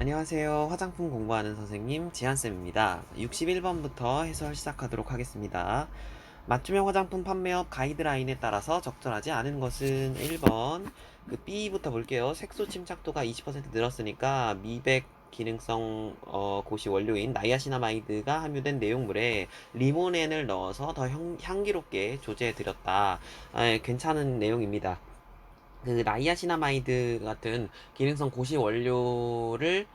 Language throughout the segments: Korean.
안녕하세요. 화장품 공부하는 선생님 지한쌤입니다. 61번부터 해설 시작하도록 하겠습니다. 맞춤형 화장품 판매업 가이드라인에 따라서 적절하지 않은 것은 1번 B부터 볼게요. 색소 침착도가 20% 늘었으니까 미백 기능성 고시 원료인 나이아시나마이드가 함유된 내용물에 리모넨을 넣어서 더 향기롭게 조제해 드렸다. 괜찮은 내용입니다. 그 나이아시나마이드 같은 기능성 고시 원료를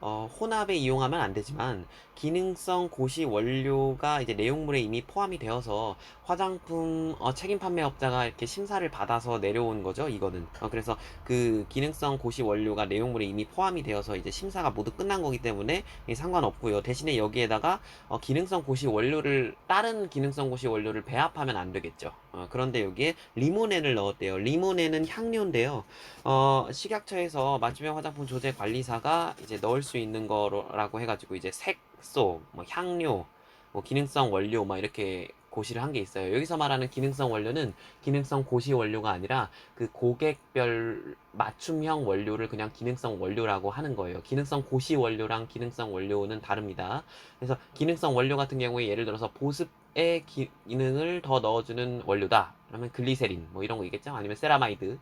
혼합에 이용하면 안 되지만 기능성 고시 원료가 이제 내용물에 이미 포함이 되어서 화장품 책임 판매업자가 이렇게 심사를 받아서 내려온 거죠. 이거는 그래서 그 기능성 고시 원료가 내용물에 이미 포함이 되어서 이제 심사가 모두 끝난 거기 때문에 상관없고요. 대신에 여기에다가 기능성 고시 원료를 다른 기능성 고시 원료를 배합하면 안 되겠죠. 그런데 여기에 리모넨을 넣었대요. 리모넨은 향료인데요. 식약처에서 맞춤형 화장품 조제 관리사가 이제 넣을 수 있는 거라고 해가지고 이제 색소, 뭐 향료, 뭐 기능성 원료 막 이렇게 고시를 한 게 있어요. 여기서 말하는 기능성 원료는 기능성 고시 원료가 아니라 그 고객별 맞춤형 원료를 그냥 기능성 원료라고 하는 거예요. 기능성 고시 원료랑 기능성 원료는 다릅니다. 그래서 기능성 원료 같은 경우에 예를 들어서 보습의 기능을 더 넣어주는 원료다. 그러면 글리세린 뭐 이런 거 있겠죠? 아니면 세라마이드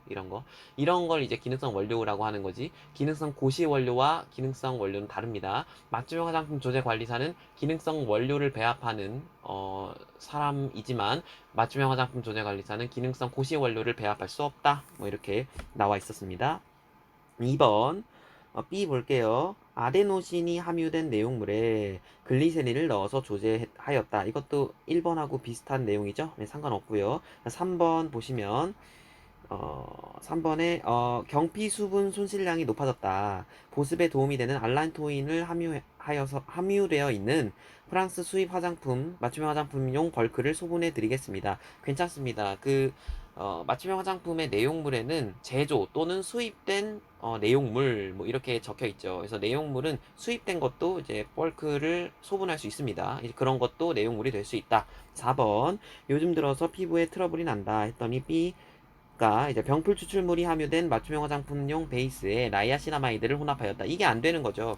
이런 걸 이제 기능성 원료라고 하는 거지. 기능성 고시 원료와 기능성 원료는 다릅니다. 맞춤형 화장품 조제 관리사는 기능성 원료를 배합하는 사람이지만 맞춤형 화장품 조제 관리사는 기능성 고시 원료를 배합할 수 없다. 뭐 이렇게 나와 있었습니다. 2번 B 볼게요. 아데노신이 함유된 내용물에 글리세린을 넣어서 조제하였다. 이것도 1번하고 비슷한 내용이죠. 네, 상관없고요. 3번 보시면 3번에 경피 수분 손실량이 높아졌다. 보습에 도움이 되는 알란토인을 함유되어 있는 프랑스 수입 화장품, 맞춤형 화장품용 벌크를 소분해 드리겠습니다. 괜찮습니다. 맞춤형 화장품의 내용물에는 제조 또는 수입된 내용물 뭐 이렇게 적혀 있죠. 그래서 내용물은 수입된 것도 이제 벌크를 소분할 수 있습니다. 이제 그런 것도 내용물이 될 수 있다. 4번 요즘 들어서 피부에 트러블이 난다 했더니 B가 이제 병풀 추출물이 함유된 맞춤형 화장품용 베이스에 나이아시나마이드를 혼합하였다. 이게 안 되는 거죠.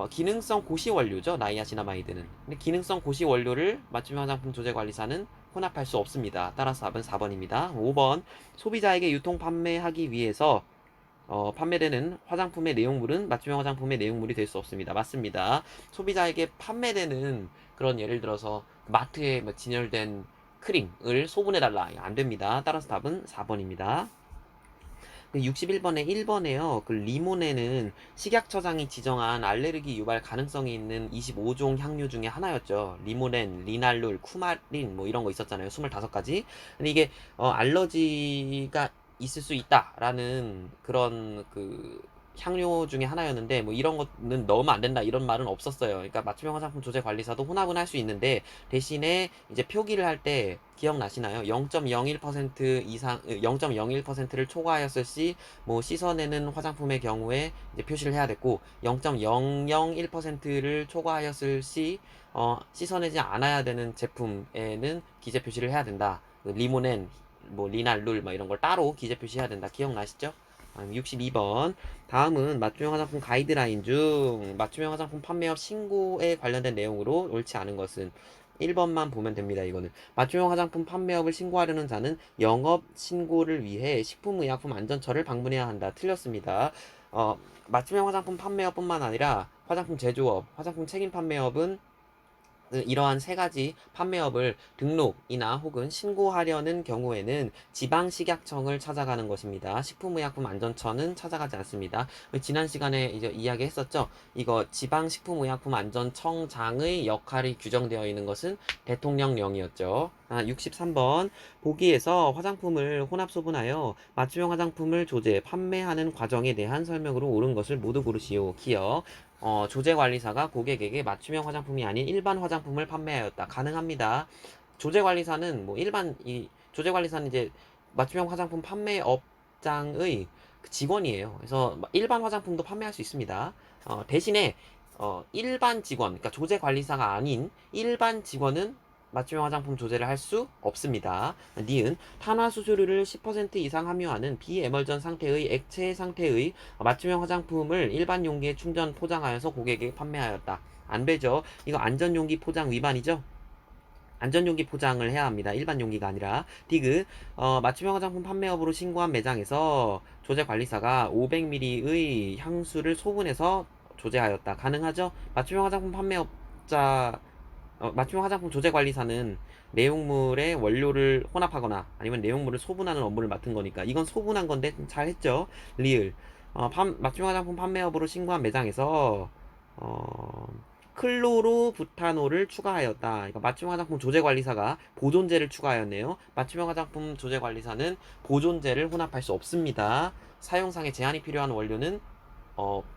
기능성 고시 원료죠. 나이아시나마이드는. 근데 기능성 고시 원료를 맞춤형 화장품 조제관리사는 혼합할 수 없습니다. 따라서 답은 4번입니다. 5번 소비자에게 유통 판매하기 위해서 판매되는 화장품의 내용물은 맞춤형 화장품의 내용물이 될 수 없습니다. 맞습니다. 소비자에게 판매되는 그런 예를 들어서 마트에 뭐 진열된 크림을 소분해달라. 안 됩니다. 따라서 답은 4번입니다. 61번에 1번에요. 그 리모네는 식약처장이 지정한 알레르기 유발 가능성이 있는 25종 향료 중에 하나였죠. 리모넨, 리날룰, 쿠마린 뭐 이런 거 있었잖아요. 25가지. 근데 이게 알러지가 있을 수 있다라는 그런 향료 중에 하나였는데 뭐 이런 거는 넣으면 안 된다 이런 말은 없었어요. 그러니까 맞춤형 화장품 조제 관리사도 혼합은 할 수 있는데 대신에 이제 표기를 할 때 기억나시나요? 0.01% 이상 0.01%를 초과하였을 시 뭐 씻어내는 화장품의 경우에 이제 표시를 해야 됐고 0.001%를 초과하였을 시 씻어내지 않아야 되는 제품에는 기재 표시를 해야 된다. 리모넨 뭐 리날룰 막 이런 걸 따로 기재 표시해야 된다. 기억나시죠? 62번. 다음은 맞춤형 화장품 가이드라인 중 맞춤형 화장품 판매업 신고에 관련된 내용으로 옳지 않은 것은 1번만 보면 됩니다. 이거는 맞춤형 화장품 판매업을 신고하려는 자는 영업 신고를 위해 식품의약품안전처를 방문해야 한다. 틀렸습니다. 맞춤형 화장품 판매업뿐만 아니라 화장품 제조업, 화장품 책임 판매업은 이러한 세 가지 판매업을 등록이나 혹은 신고하려는 경우에는 지방식약청을 찾아가는 것입니다. 식품의약품안전처는 찾아가지 않습니다. 지난 시간에 이제 이야기했었죠. 이거 지방식품의약품안전청장의 역할이 규정되어 있는 것은 대통령령이었죠. 63번 보기에서 화장품을 혼합 소분하여 맞춤형 화장품을 조제, 판매하는 과정에 대한 설명으로 옳은 것을 모두 고르시오. 기억. 조제관리사가 고객에게 맞춤형 화장품이 아닌 일반 화장품을 판매하였다. 가능합니다. 조제관리사는 뭐 조제관리사는 이제 맞춤형 화장품 판매업장의 직원이에요. 그래서 일반 화장품도 판매할 수 있습니다. 대신에 일반 직원, 그러니까 조제관리사가 아닌 일반 직원은 맞춤형 화장품 조제를 할 수 없습니다. 니은 탄화수수료를 10% 이상 함유하는 비에멀전 상태의 액체 상태의 맞춤형 화장품을 일반 용기에 충전 포장하여서 고객에게 판매하였다. 안 되죠. 이거 안전용기 포장 위반이죠. 안전용기 포장을 해야 합니다. 일반 용기가 아니라. 디귿 맞춤형 화장품 판매업으로 신고한 매장에서 조제관리사가 500ml의 향수를 소분해서 조제하였다. 가능하죠? 맞춤형 화장품 판매업자 맞춤형 화장품 조제관리사는 내용물에 원료를 혼합하거나 아니면 내용물을 소분하는 업무를 맡은 거니까 이건 소분한 건데 잘 했죠. 리을 맞춤형 화장품 판매업으로 신고한 매장에서 어, 클로로부타놀을 추가하였다. 그러니까 맞춤형 화장품 조제관리사가 보존제를 추가하였네요. 맞춤형 화장품 조제관리사는 보존제를 혼합할 수 없습니다. 사용상에 제한이 필요한 원료는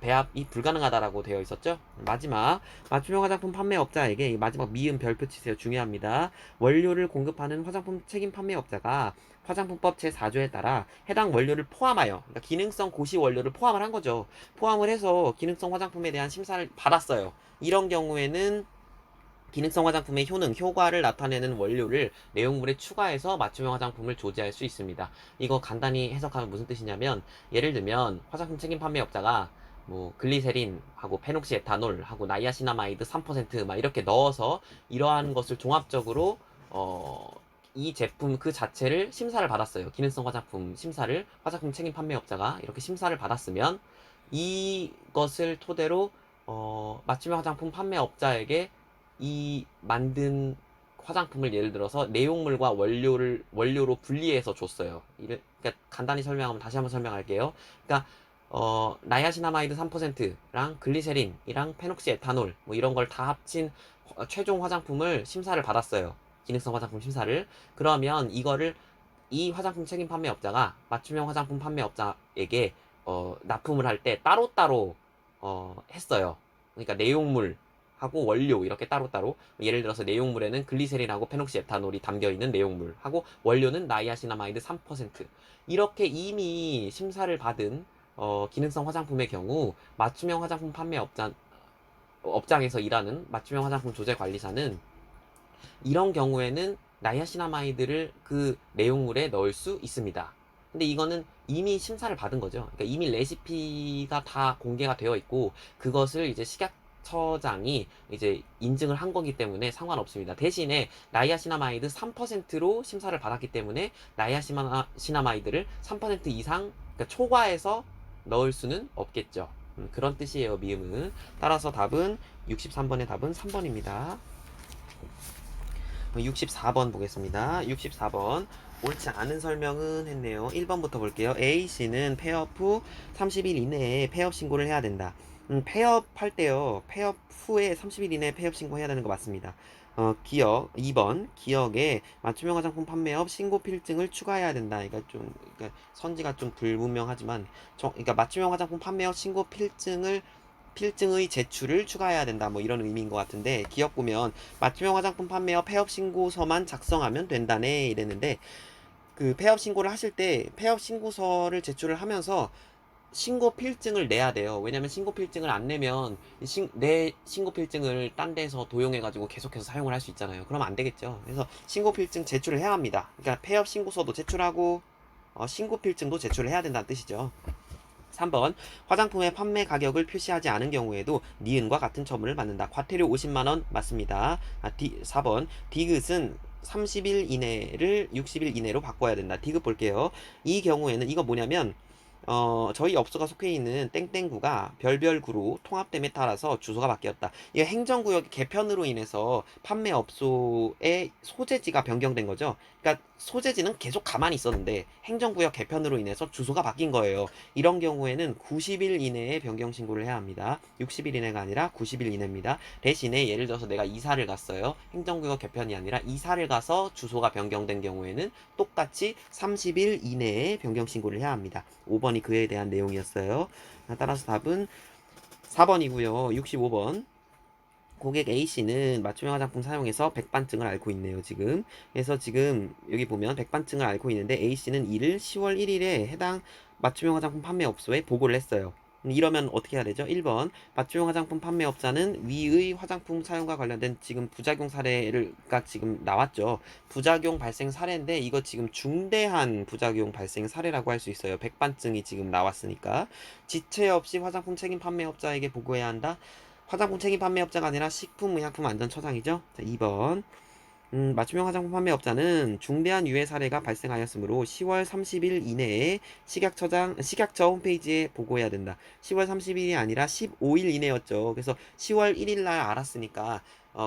배합이 불가능하다라고 되어 있었죠. 마지막 맞춤형 화장품 판매업자에게 이 마지막 미음 별표 치세요. 중요합니다. 원료를 공급하는 화장품 책임 판매업자가 화장품법 제4조에 따라 해당 원료를 포함하여 그러니까 기능성 고시 원료를 포함을 한 거죠. 포함을 해서 기능성 화장품에 대한 심사를 받았어요. 이런 경우에는 기능성 화장품의 효능, 효과를 나타내는 원료를 내용물에 추가해서 맞춤형 화장품을 조제할 수 있습니다. 이거 간단히 해석하면 무슨 뜻이냐면 예를 들면 화장품 책임 판매업자가 뭐 글리세린하고 페녹시에탄올하고 나이아시나마이드 3%막 이렇게 넣어서 이러한 것을 종합적으로 이 제품 그 자체를 심사를 받았어요. 기능성 화장품 심사를 화장품 책임 판매업자가 이렇게 심사를 받았으면 이것을 토대로 맞춤형 화장품 판매업자에게 이 만든 화장품을 예를 들어서 내용물과 원료로 분리해서 줬어요. 그러니까 간단히 설명하면 다시 한번 설명할게요. 그러니까 나이아시나마이드 3%랑 글리세린이랑 페녹시에탄올 뭐 이런 걸 다 합친 최종 화장품을 심사를 받았어요. 기능성 화장품 심사를. 그러면 이거를 이 화장품 책임 판매업자가 맞춤형 화장품 판매업자에게 납품을 할 때 따로따로 했어요. 그러니까 내용물 하고 원료 이렇게 따로따로 예를 들어서 내용물에는 글리세린하고 페녹시에탄올이 담겨있는 내용물 하고 원료는 나이아시나마이드 3% 이렇게 이미 심사를 받은 기능성 화장품의 경우 맞춤형 화장품 업장에서 일하는 맞춤형 화장품 조제 관리사는 이런 경우에는 나이아시나마이드를 그 내용물에 넣을 수 있습니다. 근데 이거는 이미 심사를 받은 거죠. 그러니까 이미 레시피가 다 공개가 되어 있고 그것을 이제 식약처장이 이제 인증을 한 거기 때문에 상관없습니다. 대신에 나이아시나마이드 3%로 심사를 받았기 때문에 나이아시나마이드를 3% 이상 그러니까 초과해서 넣을 수는 없겠죠. 그런 뜻이에요, 미음은. 따라서 답은 63번의 답은 3번입니다. 64번 보겠습니다. 64번. 옳지 않은 설명은 했네요. 1번부터 볼게요. A씨는 폐업 후 30일 이내에 폐업 신고를 해야 된다. 폐업할 때요. 폐업 후에 30일 이내에 폐업 신고해야 되는 거 맞습니다. 기억 2번 기억에 맞춤형 화장품 판매업 신고 필증을 추가해야 된다. 그러니까 선지가 좀 불분명하지만 그러니까 맞춤형 화장품 판매업 신고 필증의 제출을 추가해야 된다. 뭐 이런 의미인 것 같은데 기억 보면 맞춤형 화장품 판매업 폐업 신고서만 작성하면 된다네 이랬는데 그 폐업 신고를 하실 때 폐업 신고서를 제출을 하면서 신고 필증을 내야 돼요. 왜냐면 신고 필증을 안 내면 내 신고 필증을 딴 데서 도용해가지고 계속해서 사용을 할 수 있잖아요. 그러면 안 되겠죠. 그래서 신고 필증 제출을 해야 합니다. 그러니까 폐업 신고서도 제출하고 신고 필증도 제출을 해야 된다는 뜻이죠. 3번 화장품의 판매 가격을 표시하지 않은 경우에도 니은과 같은 처분을 받는다. 과태료 50만원 맞습니다. 4번 디귿은 30일 이내를 60일 이내로 바꿔야 된다. 디귿 볼게요. 이 경우에는 이거 뭐냐면 저희 업소가 속해 있는 땡땡구가 별별구로 통합됨에 따라서 주소가 바뀌었다. 이게 행정구역 개편으로 인해서 판매 업소의 소재지가 변경된 거죠. 그러니까 소재지는 계속 가만히 있었는데 행정구역 개편으로 인해서 주소가 바뀐 거예요. 이런 경우에는 90일 이내에 변경 신고를 해야 합니다. 60일 이내가 아니라 90일 이내입니다. 대신에 예를 들어서 내가 이사를 갔어요. 행정구역 개편이 아니라 이사를 가서 주소가 변경된 경우에는 똑같이 30일 이내에 변경 신고를 해야 합니다. 5번이 그에 대한 내용이었어요. 따라서 답은 4번이고요. 65번. 고객 A씨는 맞춤형 화장품 사용해서 백반증을 앓고 있네요, 지금. 그래서 지금 여기 보면 백반증을 앓고 있는데 A씨는 이를 10월 1일에 해당 맞춤형 화장품 판매 업소에 보고를 했어요. 이러면 어떻게 해야 되죠? 1번 맞춤형 화장품 판매업자는 위의 화장품 사용과 관련된 지금 부작용 사례가 지금 나왔죠. 부작용 발생 사례인데 이거 지금 중대한 부작용 발생 사례라고 할 수 있어요. 백반증이 지금 나왔으니까. 지체 없이 화장품 책임 판매업자에게 보고해야 한다. 화장품 책임 판매업자가 아니라 식품의약품안전처장이죠. 자, 2번 맞춤형 화장품 판매업자는 중대한 유해 사례가 발생하였으므로 10월 30일 이내에 식약처 홈페이지에 보고해야 된다. 10월 30일이 아니라 15일 이내였죠. 그래서 10월 1일 날 알았으니까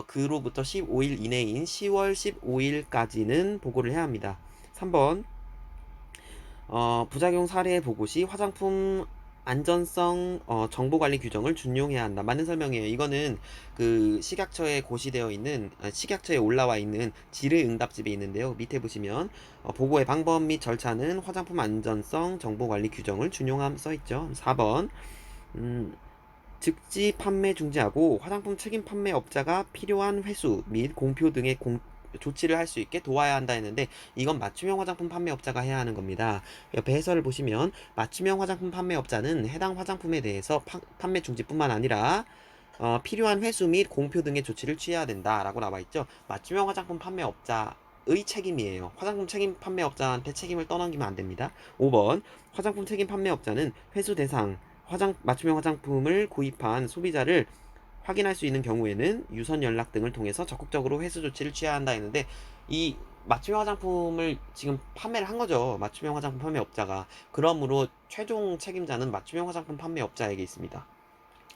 그로부터 15일 이내인 10월 15일까지는 보고를 해야 합니다. 3번 부작용 사례 보고 시 화장품 안전성 정보관리 규정을 준용해야 한다. 맞는 설명이에요. 이거는 그 식약처에 고시되어 있는 식약처에 올라와 있는 질의응답집에 있는데요. 밑에 보시면 보고의 방법 및 절차는 화장품 안전성 정보관리 규정을 준용함 써있죠. 4번 즉시 판매 중지하고 화장품 책임 판매업자가 필요한 회수 및 공표 등의 조치를 할 수 있게 도와야 한다 했는데 이건 맞춤형 화장품 판매업자가 해야 하는 겁니다. 옆에 해설을 보시면 맞춤형 화장품 판매업자는 해당 화장품에 대해서 판매 중지뿐만 아니라 필요한 회수 및 공표 등의 조치를 취해야 된다라고 나와 있죠. 맞춤형 화장품 판매업자의 책임이에요. 화장품 책임 판매업자한테 책임을 떠넘기면 안 됩니다. 5번 화장품 책임 판매업자는 회수 대상 맞춤형 화장품을 구입한 소비자를 확인할 수 있는 경우에는 유선 연락 등을 통해서 적극적으로 회수 조치를 취해야 한다 했는데 이 맞춤형 화장품을 지금 판매를 한 거죠. 맞춤형 화장품 판매업자가. 그러므로 최종 책임자는 맞춤형 화장품 판매업자에게 있습니다.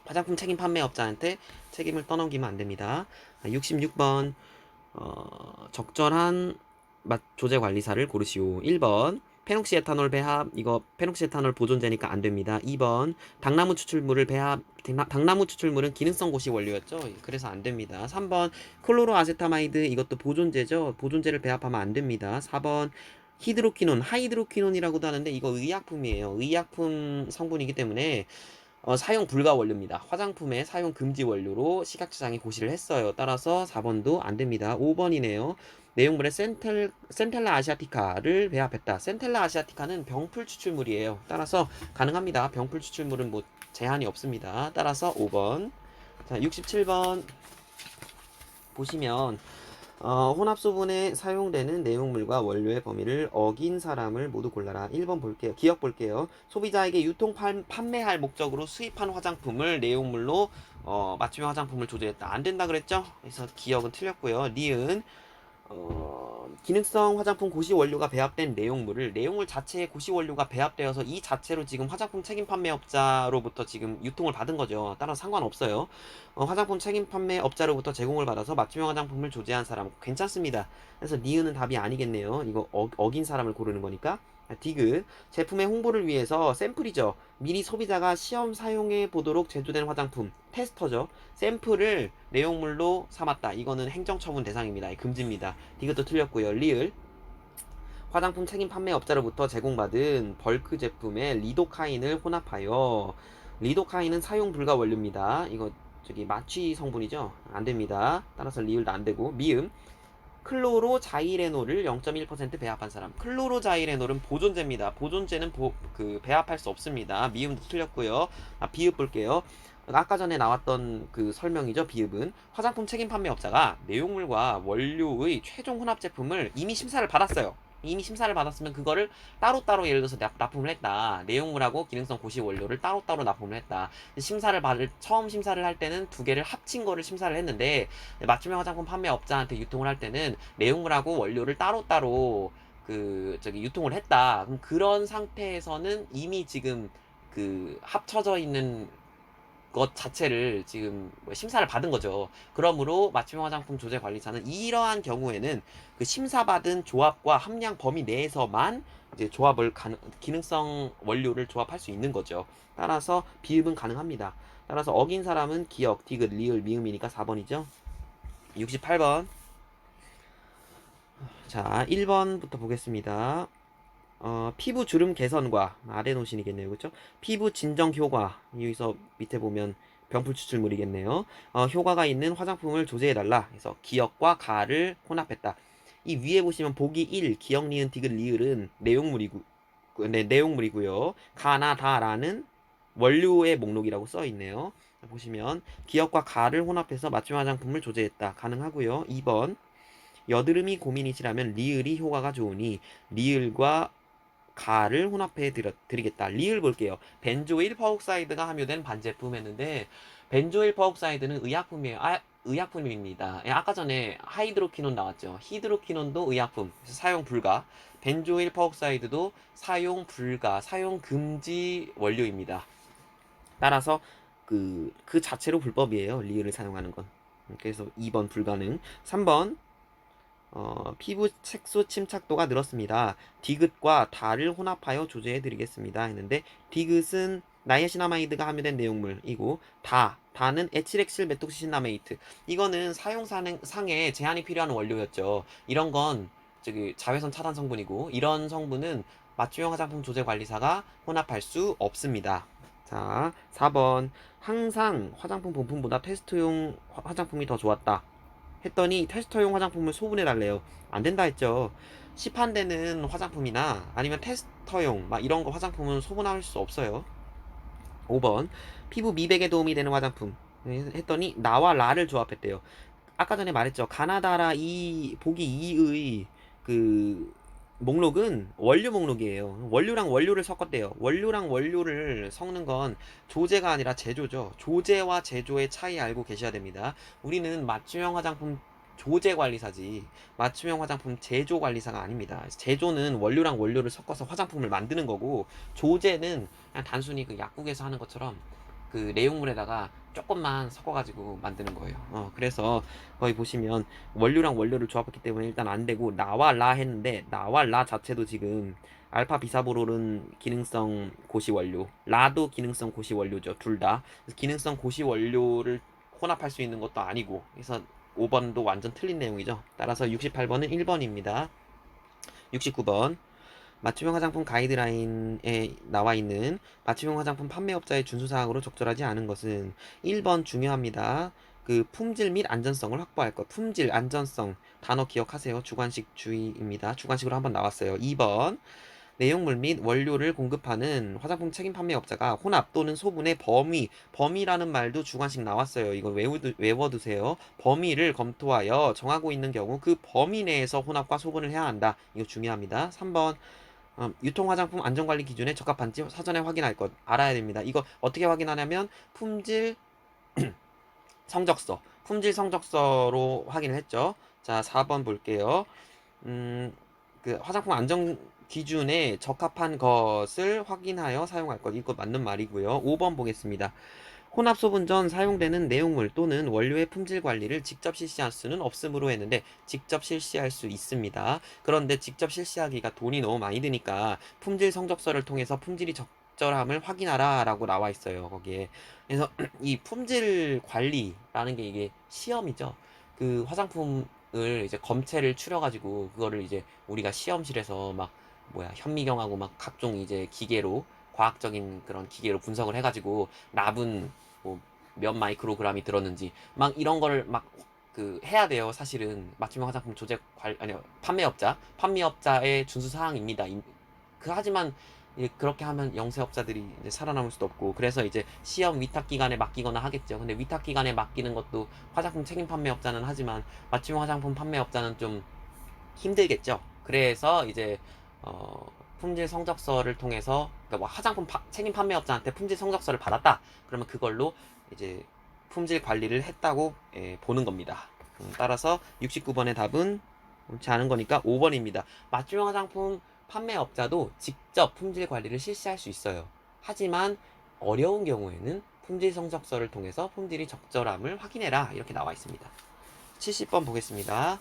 화장품 책임 판매업자한테 책임을 떠넘기면 안 됩니다. 66번 적절한 맛 조제 관리사를 고르시오. 1번 페녹시에탄올 배합 이거 페녹시에탄올 보존제니까 안 됩니다. 2번 당나무 추출물을 배합 당나무 추출물은 기능성 고시 원료였죠. 그래서 안 됩니다. 3번 클로로아세타마이드 이것도 보존제죠. 보존제를 배합하면 안 됩니다. 4번 하이드로퀴논이라고도 하는데 이거 의약품이에요. 의약품 성분이기 때문에 사용 불가 원료입니다. 화장품의 사용 금지 원료로 식약처장이 고시를 했어요. 따라서 4번도 안 됩니다. 5번이네요. 내용물에 센텔라 아시아티카를 배합했다. 센텔라 아시아티카는 병풀 추출물이에요. 따라서 가능합니다. 병풀 추출물은 뭐 제한이 없습니다. 따라서 5번. 자, 67번 보시면 혼합소분에 사용되는 내용물과 원료의 범위를 어긴 사람을 모두 골라라. 1번 볼게요. 기억 볼게요. 소비자에게 판매할 목적으로 수입한 화장품을 내용물로 맞춤형 화장품을 조제했다. 안 된다 그랬죠? 그래서 기억은 틀렸고요. 니은 기능성 화장품 고시 원료가 배합된 내용물 자체에 고시 원료가 배합되어서 이 자체로 지금 화장품 책임 판매업자로부터 지금 유통을 받은 거죠. 따라서 상관없어요. 화장품 책임 판매업자로부터 제공을 받아서 맞춤형 화장품을 조제한 사람 괜찮습니다. 그래서 니은은 답이 아니겠네요. 이거 어긴 사람을 고르는 거니까. 디귿 제품의 홍보를 위해서 샘플이죠. 미리 소비자가 시험 사용해 보도록 제조된 화장품 테스터죠. 샘플을 내용물로 삼았다. 이거는 행정처분 대상입니다. 금지입니다. 디귿도 틀렸고요. 리을 화장품 책임 판매업자로부터 제공받은 벌크 제품에 리도카인을 혼합하여 리도카인은 사용 불가 원료입니다. 이거 저기 마취 성분이죠. 안 됩니다. 따라서 리을도 안 되고 미음 클로로자이레놀을 0.1% 배합한 사람. 클로로자이레놀은 보존제입니다. 보존제는 배합할 수 없습니다. 미음도 틀렸고요. 비읍 볼게요. 아까 전에 나왔던 그 설명이죠. 비읍은 화장품 책임 판매업자가 내용물과 원료의 최종 혼합 제품을 이미 심사를 받았어요. 이미 심사를 받았으면 그거를 따로따로 예를 들어서 납품을 했다. 내용물하고 기능성 고시 원료를 따로따로 납품을 했다. 처음 심사를 할 때는 두 개를 합친 거를 심사를 했는데 맞춤형 화장품 판매업자한테 유통을 할 때는 내용물하고 원료를 따로따로 유통을 했다. 그럼 그런 상태에서는 이미 지금 합쳐져 있는 것 자체를 지금 심사를 받은 거죠. 그러므로 맞춤형 화장품 조제 관리사는 이러한 경우에는 그 심사받은 조합과 함량 범위 내에서만 이제 기능성 원료를 조합할 수 있는 거죠. 따라서 비읍은 가능합니다. 따라서 어긴 사람은 기억, 디귿, 리을, 미음이니까 4번이죠. 68번. 자, 1번부터 보겠습니다. 피부 주름 개선과 아데노신이겠네요. 그렇죠? 피부 진정 효과. 여기서 밑에 보면 병풀 추출물이겠네요. 효과가 있는 화장품을 조제해달라. 그래서 기억과 가를 혼합했다. 이 위에 보시면 보기 1, 기억, 니은, 디귿, 리을은 내용물이고요. 가나 다라는 원료의 목록이라고 써 있네요. 보시면 기역과 가를 혼합해서 맞춤 화장품을 조제했다. 가능하고요. 2번 여드름이 고민이시라면 리을이 효과가 좋으니 리을과 가를 혼합해 드리겠다. 리을 볼게요. 벤조일 퍼옥사이드가 함유된 반제품 했는데 벤조일 퍼옥사이드는 의약품이에요. 의약품입니다. 예, 아까 전에 하이드로키논 나왔죠. 히드로키논도 의약품. 그래서 사용 불가. 벤조일 퍼옥사이드도 사용 불가, 사용 금지 원료입니다. 따라서 그 자체로 불법이에요. 리을을 사용하는 건. 그래서 2번 불가능. 3번 피부 색소 침착도가 늘었습니다. 디귿과 달을 혼합하여 조제해 드리겠습니다. 했는데 디귿은 나이아신아마이드가 함유된 내용물이고 다는 에틸엑실 메톡시신나메이트. 이거는 사용상에 제한이 필요한 원료였죠. 이런 건 저기 자외선 차단 성분이고 이런 성분은 맞춤형 화장품 조제 관리사가 혼합할 수 없습니다. 자, 4번 항상 화장품 본품보다 테스트용 화장품이 더 좋았다. 했더니 테스터용 화장품을 소분해달래요. 안 된다 했죠. 시판되는 화장품이나 아니면 테스터용 막 이런 거 화장품은 소분할 수 없어요. 5번 피부 미백에 도움이 되는 화장품 했더니 나와 라를 조합했대요. 아까 전에 말했죠. 가나다라 보기 2의 그 목록은 원료 목록이에요. 원료랑 원료를 섞었대요. 원료랑 원료를 섞는 건 조제가 아니라 제조죠. 조제와 제조의 차이 알고 계셔야 됩니다. 우리는 맞춤형 화장품 조제 관리사지 맞춤형 화장품 제조 관리사가 아닙니다. 제조는 원료랑 원료를 섞어서 화장품을 만드는 거고 조제는 그냥 단순히 그 약국에서 하는 것처럼 그 내용물에다가 조금만 섞어가지고 만드는 거예요. 그래서 거기 보시면 원료랑 원료를 조합했기 때문에 일단 안 되고 나와 라 했는데 나와 라 자체도 지금 알파 비사보롤은 기능성 고시 원료, 라도 기능성 고시 원료죠. 둘 다. 그래서 기능성 고시 원료를 혼합할 수 있는 것도 아니고. 그래서 5번도 완전 틀린 내용이죠. 따라서 68번은 1번입니다. 69번 맞춤형 화장품 가이드라인에 나와 있는 맞춤형 화장품 판매업자의 준수사항으로 적절하지 않은 것은 1번 중요합니다. 그 품질 및 안전성을 확보할 것. 품질, 안전성 단어 기억하세요. 주관식 주의입니다. 주관식으로 한번 나왔어요. 2번 내용물 및 원료를 공급하는 화장품 책임 판매업자가 혼합 또는 소분의 범위라는 말도 주관식 나왔어요. 이거 외워두세요. 범위를 검토하여 정하고 있는 경우 그 범위 내에서 혼합과 소분을 해야 한다. 이거 중요합니다. 3번 유통 화장품 안전관리 기준에 적합한지 사전에 확인할 것 알아야 됩니다. 이거 어떻게 확인하냐면 품질 성적서로 확인을 했죠. 자, 4번 볼게요. 그 화장품 안전 기준에 적합한 것을 확인하여 사용할 것. 이거 맞는 말이고요. 5번 보겠습니다. 혼합 소분 전 사용되는 내용물 또는 원료의 품질 관리를 직접 실시할 수는 없으므로 했는데 직접 실시할 수 있습니다. 그런데 직접 실시하기가 돈이 너무 많이 드니까 품질 성적서를 통해서 품질이 적절함을 확인하라 라고 나와 있어요. 거기에. 그래서 이 품질 관리라는 게 이게 시험이죠. 그 화장품을 이제 검체를 추려가지고 그거를 이제 우리가 시험실에서 막 현미경하고 막 각종 이제 기계로 과학적인 그런 기계로 분석을 해가지고 납은 몇 마이크로그램이 들었는지 막 이런 거를 막 그 해야 돼요. 사실은 맞춤형 화장품 조제 아니요 판매업자의 준수 사항입니다. 하지만 그렇게 하면 영세업자들이 이제 살아남을 수도 없고 그래서 이제 시험 위탁 기관에 맡기거나 하겠죠. 근데 위탁 기관에 맡기는 것도 화장품 책임 판매업자는 하지만 맞춤형 화장품 판매업자는 좀 힘들겠죠. 그래서 이제 품질 성적서를 통해서 그러니까 뭐 화장품 책임 판매업자한테 품질 성적서를 받았다. 그러면 그걸로 이제 품질 관리를 했다고 보는 겁니다. 따라서 69번의 답은 옳지 않은 거니까 5번입니다. 맞춤형 화장품 판매업자도 직접 품질 관리를 실시할 수 있어요. 하지만 어려운 경우에는 품질 성적서를 통해서 품질이 적절함을 확인해라 이렇게 나와 있습니다. 70번 보겠습니다.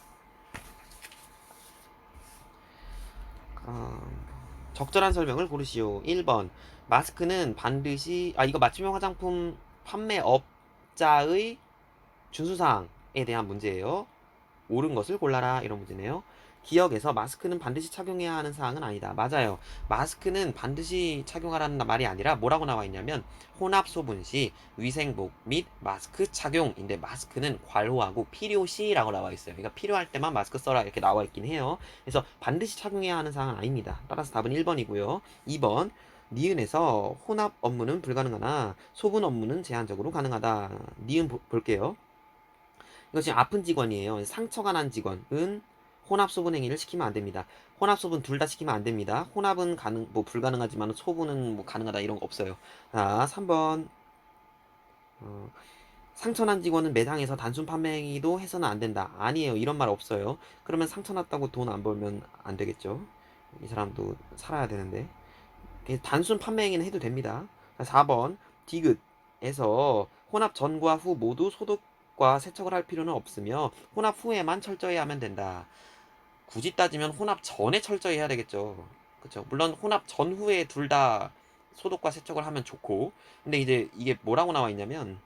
적절한 설명을 고르시오. 1번 마스크는 반드시 이거 맞춤형 화장품 판매업자의 준수사항에 대한 문제예요. 옳은 것을 골라라 이런 문제네요. 기억에서 마스크는 반드시 착용해야 하는 사항은 아니다. 맞아요. 마스크는 반드시 착용하라는 말이 아니라 뭐라고 나와 있냐면 혼합 소분 시 위생복 및 마스크 착용인데 마스크는 괄호하고 필요시라고 나와 있어요. 그러니까 필요할 때만 마스크 써라 이렇게 나와 있긴 해요. 그래서 반드시 착용해야 하는 사항은 아닙니다. 따라서 답은 1번이고요. 2번 니은에서 혼합 업무는 불가능하나 소분 업무는 제한적으로 가능하다. 니은 볼게요. 이거 지금 아픈 직원이에요. 상처가 난 직원은 혼합 소분 행위를 시키면 안 됩니다. 혼합 소분 둘 다 시키면 안 됩니다. 혼합은 불가능하지만 소분은 가능하다 이런 거 없어요. 자, 3번. 상처난 직원은 매장에서 단순 판매 행위도 해서는 안 된다. 아니에요. 이런 말 없어요. 그러면 상처났다고 돈 안 벌면 안 되겠죠. 이 사람도 살아야 되는데. 단순 판매 행위는 해도 됩니다. 4번 디귿에서 혼합 전과 후 모두 소독과 세척을 할 필요는 없으며 혼합 후에만 철저히 하면 된다. 굳이 따지면 혼합 전에 철저히 해야 되겠죠. 그렇죠. 물론 혼합 전후에 둘 다 소독과 세척을 하면 좋고, 근데 이제 이게 뭐라고 나와 있냐면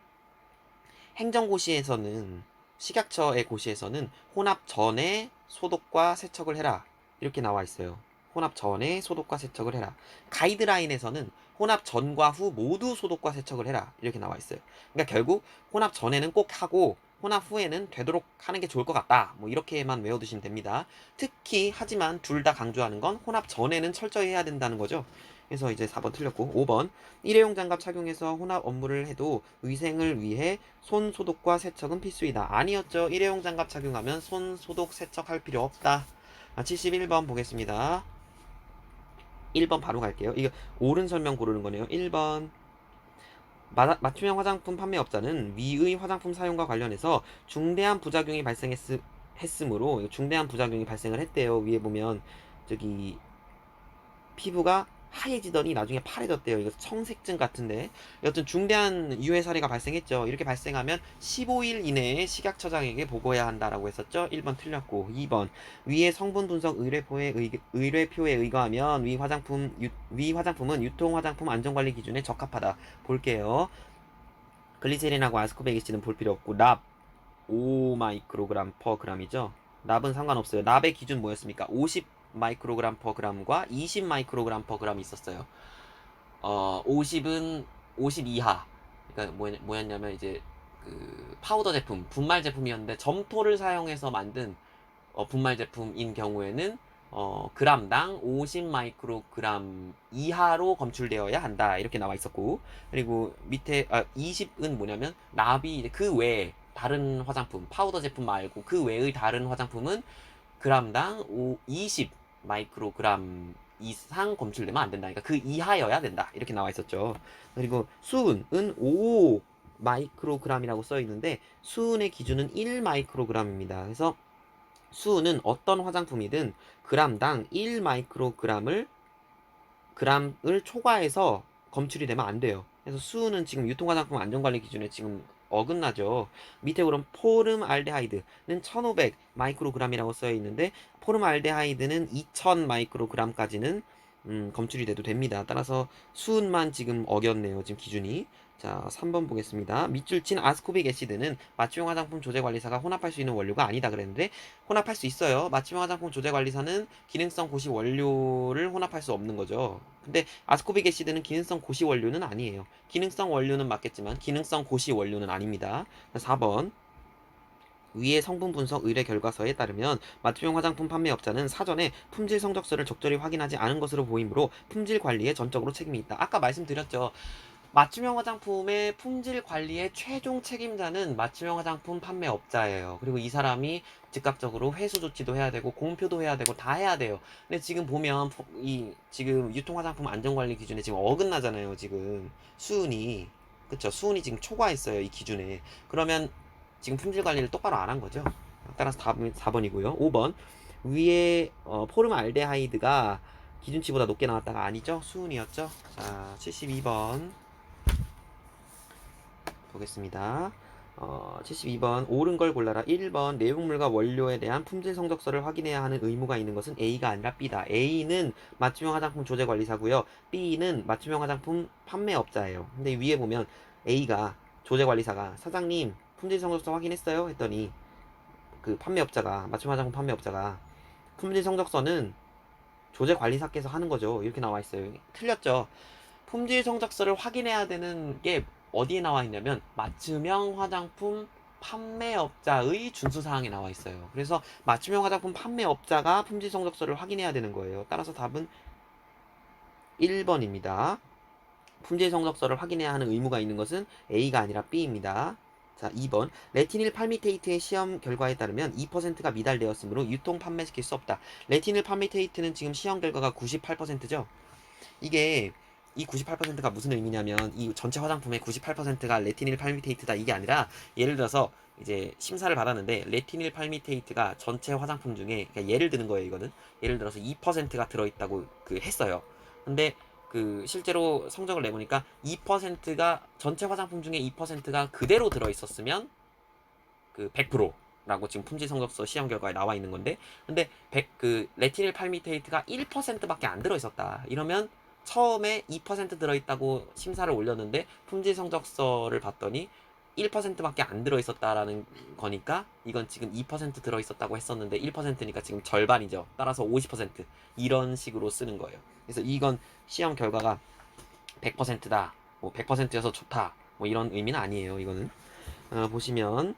행정고시에서는 식약처의 고시에서는 혼합 전에 소독과 세척을 해라 이렇게 나와 있어요. 혼합 전에 소독과 세척을 해라. 가이드라인에서는 혼합 전과 후 모두 소독과 세척을 해라 이렇게 나와 있어요. 그러니까 결국 혼합 전에는 꼭 하고 혼합 후에는 되도록 하는 게 좋을 것 같다. 뭐 이렇게만 외워두시면 됩니다. 특히 하지만 둘 다 강조하는 건 혼합 전에는 철저히 해야 된다는 거죠. 그래서 이제 4번 틀렸고 5번 일회용 장갑 착용해서 혼합 업무를 해도 위생을 위해 손 소독과 세척은 필수이다. 아니었죠. 일회용 장갑 착용하면 손 소독 세척할 필요 없다. 71번 보겠습니다. 1번 바로 갈게요. 이거 옳은 설명 고르는 거네요. 1번 맞춤형 화장품 판매업자는 위의 화장품 사용과 관련해서 중대한 부작용이 발생했으므로 중대한 부작용이 발생을 했대요. 위에 보면 저기 피부가 하얘지더니 나중에 파래졌대요. 이거 청색증 같은데 여튼 중대한 유해 사례가 발생했죠. 이렇게 발생하면 15일 이내에 식약처장에게 보고해야 한다라고 했었죠. 1번 틀렸고 2번 위의 성분 분석 의뢰표에 의거하면 위 화장품은 유통 화장품 안전관리 기준에 적합하다. 볼게요. 글리세린하고 아스코베 에시드는 볼 필요 없고 납 5 마이크로그램 퍼 그램이죠. 납은 상관없어요. 납의 기준 뭐였습니까? 50 마이크로그램 퍼 그램과 20 마이크로그램 퍼 그램이 있었어요. 50은 50 이하. 그러니까 뭐였냐면 이제 그 파우더 제품, 분말 제품이었는데 점토를 사용해서 만든 분말 제품인 경우에는 그람당 50 마이크로그램 이하로 검출되어야 한다. 이렇게 나와 있었고, 그리고 밑에 20은 뭐냐면 납이 이제 그 외에 다른 화장품, 파우더 제품 말고 그 외의 다른 화장품은 그람당 20 마이크로그램 이상 검출되면 안 된다. 그러니까 그 이하여야 된다. 이렇게 나와 있었죠. 그리고 수은은 5 마이크로그램이라고 써 있는데 수은의 기준은 1 마이크로그램입니다. 그래서 수은은 어떤 화장품이든 그람당 1 마이크로그램을 초과해서 검출이 되면 안 돼요. 그래서 수은은 지금 유통화장품 안전관리 기준에 지금 어긋나죠. 밑에 그럼 포름알데하이드는 1500 마이크로그램이라고 써 있는데 포름알데하이드는 2000 마이크로그램까지는 검출이 돼도 됩니다. 따라서 수은만 지금 어겼네요. 지금 기준이. 자, 3번 보겠습니다. 밑줄 친 아스코빅 애시드는 맞춤형 화장품 조제관리사가 혼합할 수 있는 원료가 아니다 그랬는데 혼합할 수 있어요. 맞춤형 화장품 조제관리사는 기능성 고시 원료를 혼합할 수 없는 거죠. 근데 아스코빅 애시드는 기능성 고시 원료는 아니에요. 기능성 원료는 맞겠지만 기능성 고시 원료는 아닙니다. 4번 위의 성분 분석 의뢰 결과서에 따르면 맞춤형 화장품 판매업자는 사전에 품질 성적서를 적절히 확인하지 않은 것으로 보이므로 품질 관리에 전적으로 책임이 있다. 아까 말씀드렸죠. 맞춤형 화장품의 품질 관리의 최종 책임자는 맞춤형 화장품 판매업자예요. 그리고 이 사람이 즉각적으로 회수 조치도 해야 되고 공표도 해야 되고 다 해야 돼요. 근데 지금 보면 지금 유통 화장품 안전관리 기준에 지금 어긋나잖아요. 지금 수은이 그쵸? 수은이 지금 초과했어요. 이 기준에. 그러면 지금 품질 관리를 똑바로 안 한 거죠. 따라서 답은 4번이고요. 5번 위에 포름알데하이드가 기준치보다 높게 나왔다가 아니죠? 수은이었죠? 자, 72번 보겠습니다. 72번 옳은 걸 골라라. 1번 내용물과 원료에 대한 품질 성적서를 확인해야 하는 의무가 있는 것은 A가 아니라 B다. A는 맞춤형 화장품 조제관리사고요. B는 맞춤형 화장품 판매업자예요. 근데 위에 보면 A가 조제관리사가 사장님 품질 성적서 확인했어요? 했더니 그 판매업자가 맞춤 화장품 판매업자가 품질 성적서는 조제관리사께서 하는 거죠. 이렇게 나와 있어요. 틀렸죠. 품질 성적서를 확인해야 되는 게 어디에 나와 있냐면 맞춤형 화장품 판매업자의 준수사항에 나와 있어요. 그래서 맞춤형 화장품 판매업자가 품질 성적서를 확인해야 되는 거예요. 따라서 답은 1번입니다. 품질 성적서를 확인해야 하는 의무가 있는 것은 A가 아니라 B입니다. 자, 2번. 레티닐 팔미테이트의 시험 결과에 따르면 2%가 미달되었으므로 유통 판매시킬 수 없다. 레티닐 팔미테이트는 지금 시험 결과가 98%죠? 이게 이 98%가 무슨 의미냐면 이 전체 화장품의 98%가 레티닐 팔미테이트다 이게 아니라 예를 들어서 이제 심사를 받았는데 레티닐 팔미테이트가 전체 화장품 중에 그러니까 예를 드는 거예요 이거는 예를 들어서 2%가 들어있다고 했어요. 근데 실제로 성적을 내보니까 2%가 전체 화장품 중에 2%가 그대로 들어있었으면 100%라고 지금 품질 성적서 시험 결과에 나와 있는 건데 근데 레티닐 팔미테이트가 1%밖에 안 들어있었다 이러면 처음에 2% 들어있다고 심사를 올렸는데 품질 성적서를 봤더니 1%밖에 안 들어있었다라는 거니까 이건 지금 2% 들어있었다고 했었는데 1%니까 지금 절반이죠. 따라서 50% 이런 식으로 쓰는 거예요. 그래서 이건 시험 결과가 100%다. 뭐 100%여서 좋다. 뭐 이런 의미는 아니에요. 이거는 보시면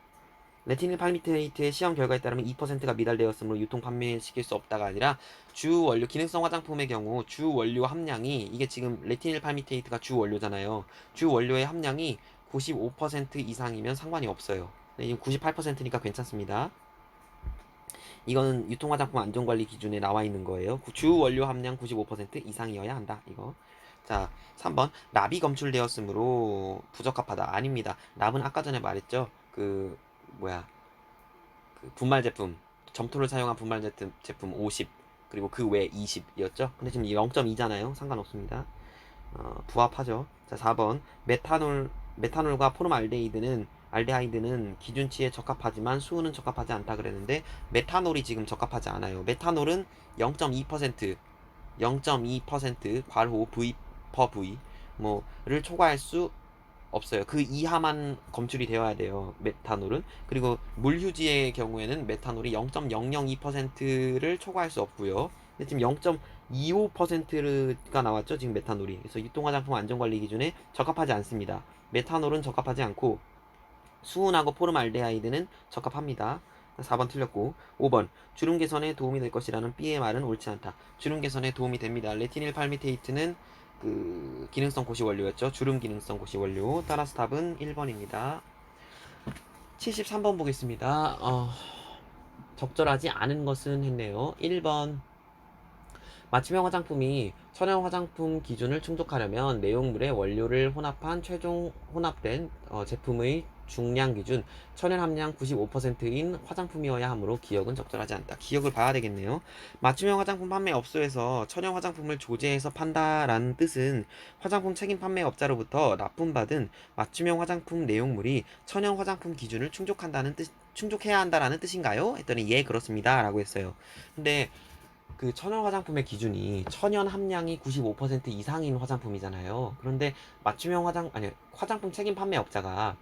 레티닐 팔미테이트의 시험 결과에 따르면 2%가 미달되었으므로 유통 판매시킬 수 없다가 아니라 주 원료 기능성 화장품의 경우 주 원료 함량이 이게 지금 레티닐 팔미테이트가 주 원료잖아요. 주 원료의 함량이 95% 이상이면 상관이 없어요. 네, 지금 98%니까 괜찮습니다. 이거는 유통화장품 안전관리 기준에 나와 있는 거예요. 주 원료 함량 95% 이상이어야 한다. 이거. 자, 3번. 납이 검출되었으므로 부적합하다. 아닙니다. 납은 아까 전에 말했죠. 뭐야. 분말 제품. 점토를 사용한 분말 제품 50. 그리고 그 외 20이었죠. 근데 지금 0.2잖아요. 상관없습니다. 부합하죠. 자, 4번. 메탄올과 알데하이드는 기준치에 적합하지만 수은은 적합하지 않다 그랬는데 메탄올이 지금 적합하지 않아요. 메탄올은 0.2% 0.2% 괄호 V per V 뭐를 초과할 수 없어요. 그 이하만 검출이 되어야 돼요. 메탄올은. 그리고 물휴지의 경우에는 메탄올이 0.002%를 초과할 수 없고요. 근데 지금 0.25%가 나왔죠. 지금 메탄올이. 그래서 유통화장품 안전관리 기준에 적합하지 않습니다. 메탄올은 적합하지 않고 수은하고 포름알데하이드는 적합합니다. 4번 틀렸고 5번 주름 개선에 도움이 될 것이라는 B의 말은 옳지 않다. 주름 개선에 도움이 됩니다. 레티닐 팔미테이트는 기능성 고시 원료였죠. 주름 기능성 고시 원료. 따라서 답은 1번입니다. 73번 보겠습니다. 적절하지 않은 것은 했네요. 1번 맞춤형 화장품이 천연 화장품 기준을 충족하려면 내용물의 원료를 혼합한 최종 혼합된 제품의 중량 기준 천연 함량 95%인 화장품이어야 하므로 기억은 적절하지 않다. 기억을 봐야 되겠네요. 맞춤형 화장품 판매 업소에서 천연 화장품을 조제해서 판다라는 뜻은 화장품 책임 판매업자로부터 납품받은 맞춤형 화장품 내용물이 천연 화장품 기준을 충족해야 한다라는 뜻인가요? 했더니 예 그렇습니다 라고 했어요. 근데 천연 화장품의 기준이 천연 함량이 95% 이상인 화장품이잖아요. 그런데 화장품 책임 판매업자가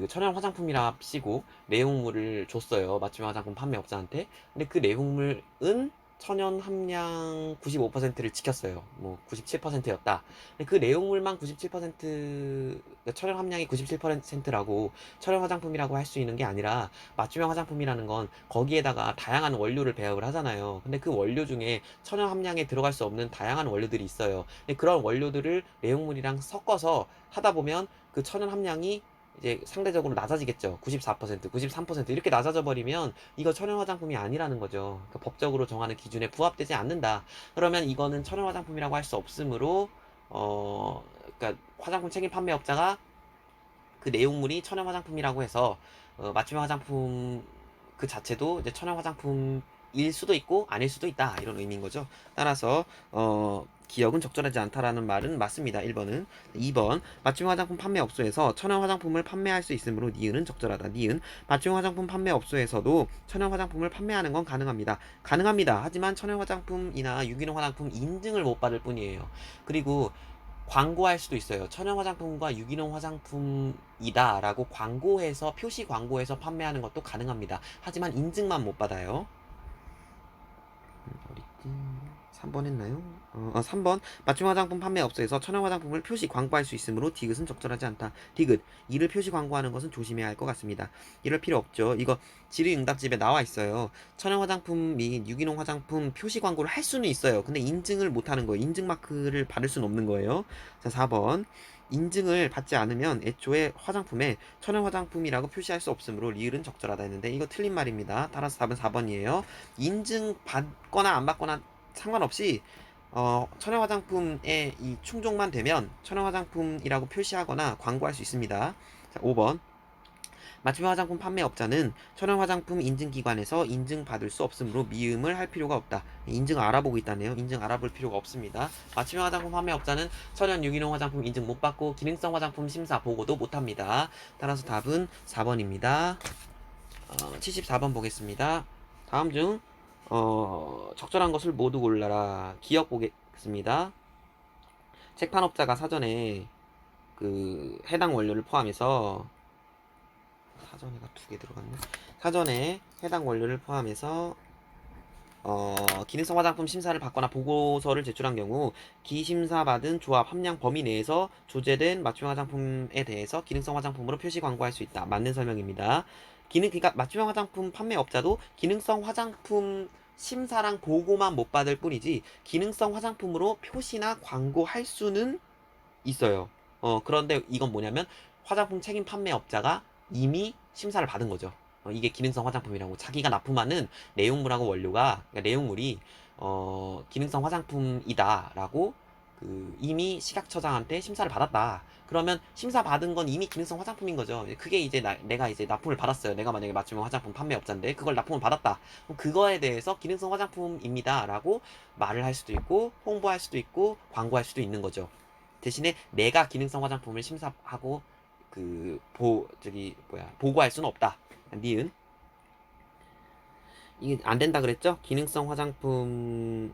천연 화장품이랍시고 내용물을 줬어요. 맞춤형 화장품 판매업자한테. 근데 그 내용물은 천연 함량 95%를 지켰어요. 뭐 97%였다. 근데 그 내용물만 97% 천연 함량이 97%라고 천연 화장품이라고 할 수 있는 게 아니라 맞춤형 화장품이라는 건 거기에다가 다양한 원료를 배합을 하잖아요. 근데 그 원료 중에 천연 함량에 들어갈 수 없는 다양한 원료들이 있어요. 근데 그런 원료들을 내용물이랑 섞어서 하다 보면 그 천연 함량이 이제 상대적으로 낮아지겠죠. 94%, 93% 이렇게 낮아져 버리면 이거 천연 화장품이 아니라는 거죠. 그러니까 법적으로 정하는 기준에 부합되지 않는다. 그러면 이거는 천연 화장품이라고 할 수 없으므로 그러니까 화장품 책임 판매업자가 그 내용물이 천연 화장품이라고 해서 맞춤형 화장품 그 자체도 이제 천연 화장품일 수도 있고 아닐 수도 있다 이런 의미인 거죠. 따라서 기억은 적절하지 않다라는 말은 맞습니다. 1번은 2번 맞춤형 화장품 판매 업소에서 천연 화장품을 판매할 수 있으므로 니은은 적절하다. 니은 맞춤형 화장품 판매 업소에서도 천연 화장품을 판매하는 건 가능합니다. 가능합니다. 하지만 천연 화장품이나 유기농 화장품 인증을 못 받을 뿐이에요. 그리고 광고할 수도 있어요. 천연 화장품과 유기농 화장품이다 라고 광고해서 표시 광고해서 판매하는 것도 가능합니다. 하지만 인증만 못 받아요. 어딨지? 3번 했나요? 3번 맞춤 화장품 판매업소에서 천연 화장품을 표시 광고할 수 있으므로 디귿은 적절하지 않다. 디귿 이를 표시 광고하는 것은 조심해야 할 것 같습니다. 이럴 필요 없죠. 이거 질의응답집에 나와 있어요. 천연 화장품 및 유기농 화장품 표시 광고를 할 수는 있어요. 근데 인증을 못 하는 거예요. 인증 마크를 받을 수는 없는 거예요. 자, 4번 인증을 받지 않으면 애초에 화장품에 천연 화장품이라고 표시할 수 없으므로 리을은 적절하다 했는데 이거 틀린 말입니다. 따라서 답은 4번이에요. 인증 받거나 안 받거나 상관없이 천연 화장품의 이 충족만 되면 천연 화장품이라고 표시하거나 광고할 수 있습니다. 자, 5번 맞춤 화장품 판매업자는 천연 화장품 인증기관에서 인증받을 수 없으므로 미음을 할 필요가 없다. 인증 알아보고 있다네요. 인증 알아볼 필요가 없습니다. 맞춤 화장품 판매업자는 천연 유기농 화장품 인증 못 받고 기능성 화장품 심사 보고도 못합니다. 따라서 답은 4번입니다. 74번 보겠습니다. 다음 중 적절한 것을 모두 골라라. 기억 보겠습니다. 책판업자가 사전에 그 해당 원료를 포함해서 사전에가 두 개 들어갔네. 사전에 해당 원료를 포함해서 기능성 화장품 심사를 받거나 보고서를 제출한 경우 기심사 받은 조합 함량 범위 내에서 조제된 맞춤형 화장품에 대해서 기능성 화장품으로 표시 광고할 수 있다. 맞는 설명입니다. 그러니까 맞춤형 화장품 판매업자도 기능성 화장품 심사랑 보고만 못 받을 뿐이지 기능성 화장품으로 표시나 광고할 수는 있어요. 그런데 이건 뭐냐면 화장품 책임 판매업자가 이미 심사를 받은 거죠. 이게 기능성 화장품이라고 자기가 납품하는 내용물하고 원료가 그러니까 내용물이 기능성 화장품이다라고 그 이미 식약처장한테 심사를 받았다. 그러면 심사 받은 건 이미 기능성 화장품인 거죠. 그게 이제 내가 이제 납품을 받았어요. 내가 만약에 맞춤형 화장품 판매업자인데 그걸 납품을 받았다. 그럼 그거에 대해서 기능성 화장품입니다라고 말을 할 수도 있고 홍보할 수도 있고 광고할 수도 있는 거죠. 대신에 내가 기능성 화장품을 심사하고 보고할 수는 없다. 니은 이게 안 된다 그랬죠? 기능성 화장품으로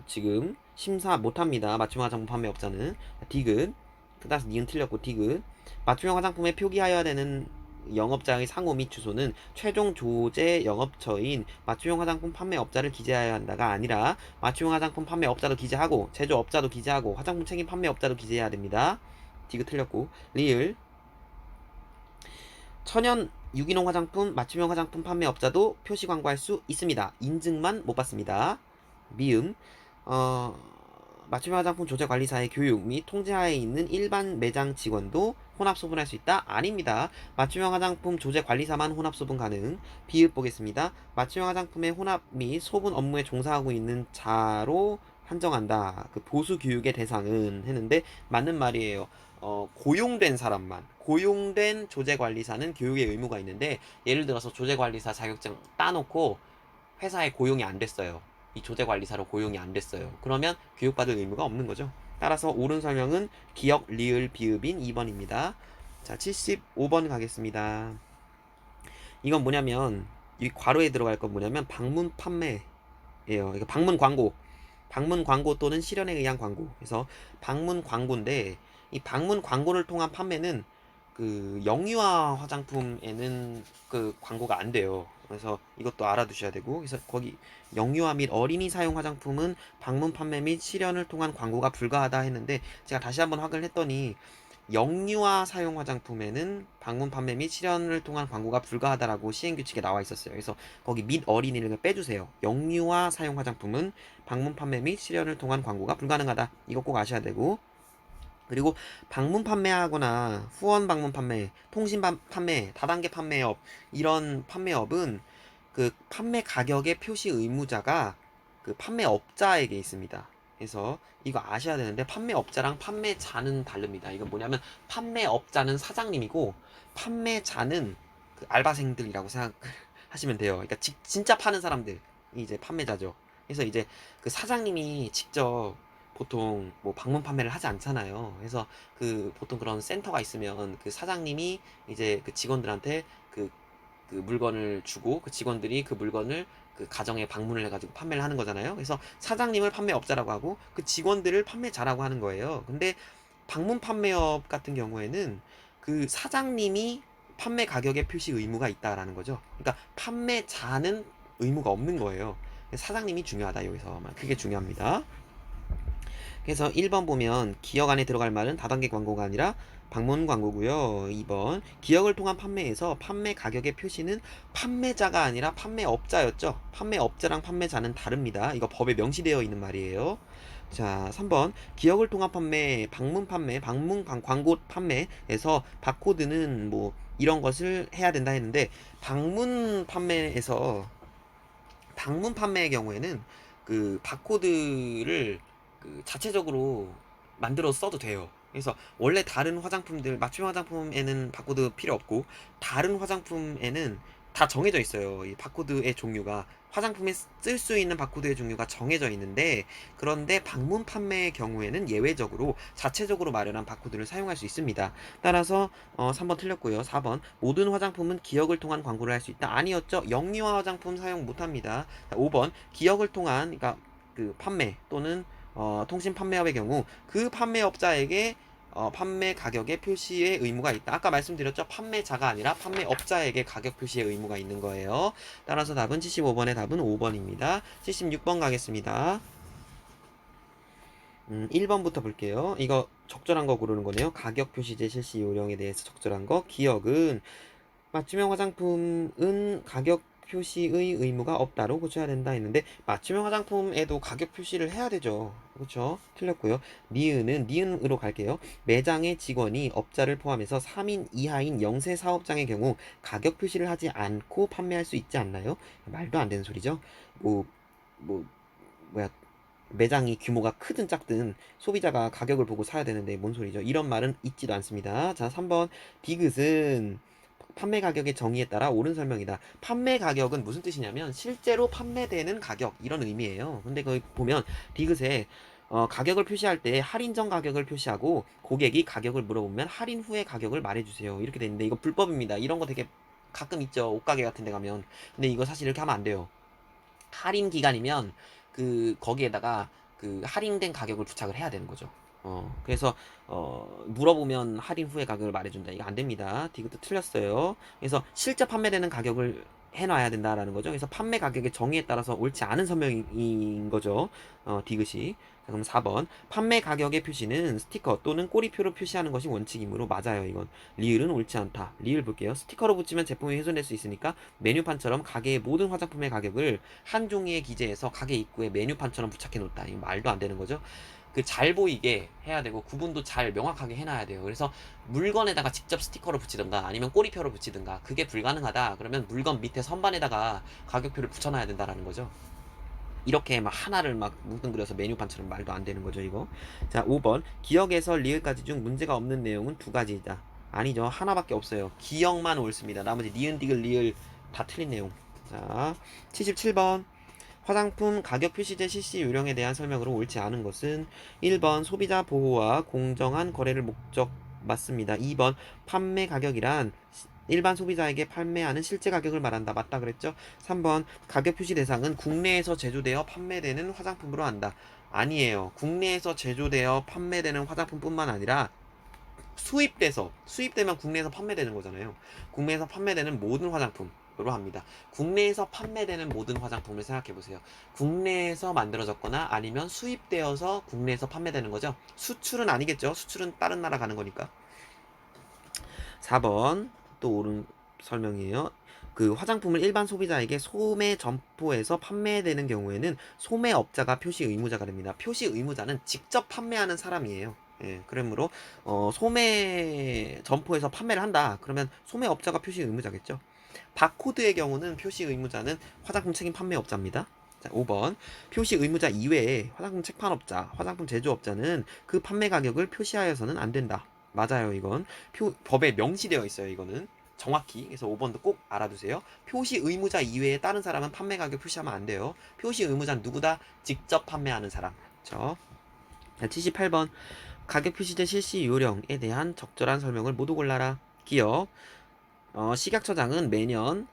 지금 심사 못 합니다. 맞춤형 화장품 판매업자는 디귿. 그다음 니은 틀렸고 디귿. 맞춤형 화장품에 표기하여야 되는 영업자의 상호 및 주소는 최종 조제 영업처인 맞춤형 화장품 판매업자를 기재하여야 한다가 아니라 맞춤형 화장품 판매업자도 기재하고 제조업자도 기재하고 화장품 책임 판매업자도 기재해야 됩니다. 디귿 틀렸고 리을 천연 유기농 화장품 맞춤형 화장품 판매업자도 표시 광고할 수 있습니다. 인증만 못 받습니다. 미음 어, 맞춤형 화장품 조제관리사의 교육 및 통제하에 있는 일반 매장 직원도 혼합 소분할 수 있다? 아닙니다. 맞춤형 화장품 조제관리사만 혼합 소분 가능. 비읍 보겠습니다. 맞춤형 화장품의 혼합 및 소분 업무에 종사하고 있는 자로 한정한다. 그 보수 교육의 대상은 했는데 맞는 말이에요. 고용된 사람만, 고용된 조제관리사는 교육의 의무가 있는데 예를 들어서 조제관리사 자격증 따놓고 회사에 고용이 안 됐어요. 이 조제관리사로 고용이 안 됐어요. 그러면 교육받을 의무가 없는 거죠. 따라서 옳은 설명은 기역, 리을, 비읍인 2번입니다. 자, 75번 가겠습니다. 이건 뭐냐면 이 괄호에 들어갈 건 뭐냐면 방문 판매예요. 이거 방문 광고. 방문 광고 또는 실현에 의한 광고. 그래서 방문 광고인데 이 방문 광고를 통한 판매는 그 영유아 화장품에는 그 광고가 안 돼요. 그래서 이것도 알아두셔야 되고, 그래서 거기 영유아 및 어린이 사용 화장품은 방문 판매 및 실현을 통한 광고가 불가하다 했는데 제가 다시 한번 확인을 했더니 영유아 사용 화장품에는 방문 판매 및 실현을 통한 광고가 불가하다라고 시행규칙에 나와 있었어요. 그래서 거기 및 어린이를 빼주세요. 영유아 사용 화장품은 방문 판매 및 실현을 통한 광고가 불가능하다. 이거 꼭 아셔야 되고 그리고 방문 판매하거나 후원 방문 판매, 통신 판매, 다단계 판매업 이런 판매업은 그 판매 가격의 표시 의무자가 그 판매업자에게 있습니다. 그래서 이거 아셔야 되는데 판매업자랑 판매자는 다릅니다. 이거 뭐냐면 판매업자는 사장님이고 판매자는 그 알바생들이라고 생각하시면 돼요. 그러니까 진짜 파는 사람들이 이제 판매자죠. 그래서 이제 그 사장님이 직접 보통 뭐 방문 판매를 하지 않잖아요. 그래서 그 보통 그런 센터가 있으면 그 사장님이 이제 그 직원들한테 그 물건을 주고 그 직원들이 그 물건을 그 가정에 방문을 해가지고 판매를 하는 거잖아요. 그래서 사장님을 판매업자라고 하고 그 직원들을 판매자라고 하는 거예요. 근데 방문 판매업 같은 경우에는 그 사장님이 판매 가격의 표시 의무가 있다라는 거죠. 그러니까 판매자는 의무가 없는 거예요. 사장님이 중요하다 여기서 그게 중요합니다. 그래서 1번 보면 기억 안에 들어갈 말은 다단계 광고가 아니라 방문 광고고요. 2번 기억을 통한 판매에서 판매 가격의 표시는 판매자가 아니라 판매업자였죠. 판매업자랑 판매자는 다릅니다. 이거 법에 명시되어 있는 말이에요. 자, 3번 기억을 통한 판매, 방문 광고 판매에서 바코드는 뭐 이런 것을 해야 된다 했는데 방문 판매의 경우에는 그 바코드를 그 자체적으로 만들어 써도 돼요. 그래서 원래 다른 화장품들, 맞춤 화장품에는 바코드 필요 없고 다른 화장품에는 다 정해져 있어요. 이 바코드의 종류가 화장품에 쓸 수 있는 바코드의 종류가 정해져 있는데 그런데 방문 판매의 경우에는 예외적으로 자체적으로 마련한 바코드를 사용할 수 있습니다. 따라서 3번 틀렸고요. 4번 모든 화장품은 기억을 통한 광고를 할 수 있다. 아니었죠. 영리화 화장품 사용 못합니다. 5번 기억을 통한 그러니까 그 판매 또는 통신 판매업의 경우 그 판매업자에게 판매 가격의 표시의 의무가 있다. 아까 말씀드렸죠. 판매자가 아니라 판매업자에게 가격 표시의 의무가 있는 거예요. 따라서 답은 75번의 답은 5번입니다. 76번 가겠습니다. 1번부터 볼게요. 이거 적절한 거 고르는 거네요. 가격 표시제 실시 요령에 대해서 적절한 거. 기억은 맞춤형 화장품은 가격 표시의 의무가 없다로 고쳐야 된다 했는데 맞춤형 화장품에도 가격 표시를 해야 되죠. 그렇죠? 틀렸고요. 니은은 니은으로 갈게요. 매장의 직원이 업자를 포함해서 3인 이하인 영세 사업장의 경우 가격 표시를 하지 않고 판매할 수 있지 않나요? 말도 안 되는 소리죠. 뭐, 뭐, 뭐야. 매장이 규모가 크든 작든 소비자가 가격을 보고 사야 되는데 뭔 소리죠? 이런 말은 있지도 않습니다. 자, 3번 디귿은 판매 가격의 정의에 따라 옳은 설명이다. 판매 가격은 무슨 뜻이냐면 실제로 판매되는 가격 이런 의미예요. 근데 거기 보면 디귿에 가격을 표시할 때 할인 전 가격을 표시하고 고객이 가격을 물어보면 할인 후의 가격을 말해주세요. 이렇게 돼 있는데 이거 불법입니다. 이런 거 되게 가끔 있죠. 옷가게 같은 데 가면. 근데 이거 사실 이렇게 하면 안 돼요. 할인 기간이면 그 거기에다가 그 할인된 가격을 부착을 해야 되는 거죠. 그래서 물어보면 할인 후에 가격을 말해준다. 이거 안 됩니다. 디귿도 틀렸어요. 그래서 실제 판매되는 가격을 해놔야 된다라는 거죠. 그래서 판매 가격의 정의에 따라서 옳지 않은 설명인 거죠. 디귿이. 자, 그럼 4번. 판매 가격의 표시는 스티커 또는 꼬리표로 표시하는 것이 원칙이므로 맞아요. 이건. 리을은 옳지 않다. 리을 볼게요. 스티커로 붙이면 제품이 훼손될 수 있으니까 메뉴판처럼 가게의 모든 화장품의 가격을 한 종이에 기재해서 가게 입구에 메뉴판처럼 부착해 놓다. 이거 말도 안 되는 거죠. 그 잘 보이게 해야 되고 구분도 잘 명확하게 해놔야 돼요. 그래서 물건에다가 직접 스티커를 붙이든가 아니면 꼬리표를 붙이든가 그게 불가능하다. 그러면 물건 밑에 선반에다가 가격표를 붙여놔야 된다라는 거죠. 이렇게 막 하나를 막 뭉뚱그려서 메뉴판처럼 말도 안 되는 거죠, 이거. 자, 5번. 기억에서 리을까지 중 문제가 없는 내용은 두 가지이다. 아니죠. 하나밖에 없어요. 기억만 옳습니다. 나머지 니은, 디귿, 리을 다 틀린 내용. 자, 77번. 화장품 가격 표시제 실시 요령에 대한 설명으로 옳지 않은 것은 1번 소비자 보호와 공정한 거래를 목적 맞습니다. 2번 판매 가격이란 일반 소비자에게 판매하는 실제 가격을 말한다. 맞다 그랬죠? 3번 가격 표시 대상은 국내에서 제조되어 판매되는 화장품으로 한다. 아니에요. 국내에서 제조되어 판매되는 화장품뿐만 아니라 수입되면 국내에서 판매되는 거잖아요. 국내에서 판매되는 모든 화장품으로 합니다. 국내에서 판매되는 모든 화장품을 생각해 보세요. 국내에서 만들어졌거나 아니면 수입되어서 국내에서 판매되는 거죠. 수출은 아니겠죠. 수출은 다른 나라 가는 거니까. 4번 또 옳은 설명이에요. 그 화장품을 일반 소비자에게 소매 점포에서 판매되는 경우에는 소매업자가 표시 의무자가 됩니다. 표시 의무자는 직접 판매하는 사람이에요. 예, 그러므로 소매 점포에서 판매를 한다. 그러면 소매업자가 표시 의무자겠죠. 바코드의 경우는 표시 의무자는 화장품 책임 판매업자입니다. 자, 5번. 표시 의무자 이외에 화장품 책판업자, 화장품 제조업자는 그 판매 가격을 표시하여서는 안 된다. 맞아요, 이건. 법에 명시되어 있어요, 이거는. 정확히. 그래서 5번도 꼭 알아두세요. 표시 의무자 이외에 다른 사람은 판매 가격 표시하면 안 돼요. 표시 의무자는 누구다? 직접 판매하는 사람. 그렇죠? 78번. 가격 표시제 실시 요령에 대한 적절한 설명을 모두 골라라. 기억. 식약처장은 매년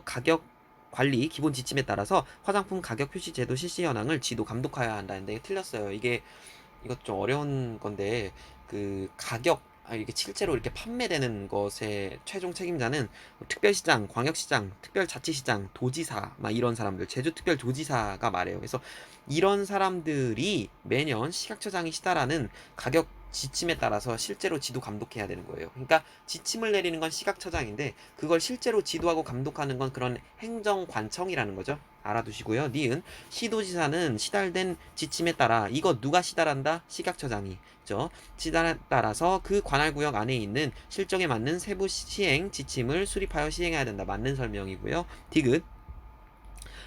가격 관리 기본 지침에 따라서 화장품 가격 표시 제도 실시 현황을 지도 감독하여야 한다는데 틀렸어요. 이것 좀 어려운 건데 그 가격 이게 실제로 이렇게 판매되는 것의 최종 책임자는 뭐 특별시장, 광역시장, 특별자치시장, 도지사, 막 이런 사람들, 제주특별도지사가 말해요. 그래서 이런 사람들이 매년 시각처장이 시달하는 가격 지침에 따라서 실제로 지도 감독해야 되는 거예요. 그러니까 지침을 내리는 건 시각처장인데 그걸 실제로 지도하고 감독하는 건 그런 행정관청이라는 거죠. 알아두시고요. 니은 시도지사는 시달된 지침에 따라 이거 누가 시달한다? 시각처장이. 죠. 지단에 따라서 그 관할 구역 안에 있는 실정에 맞는 세부 시행 지침을 수립하여 시행해야 된다. 맞는 설명이고요. 디귿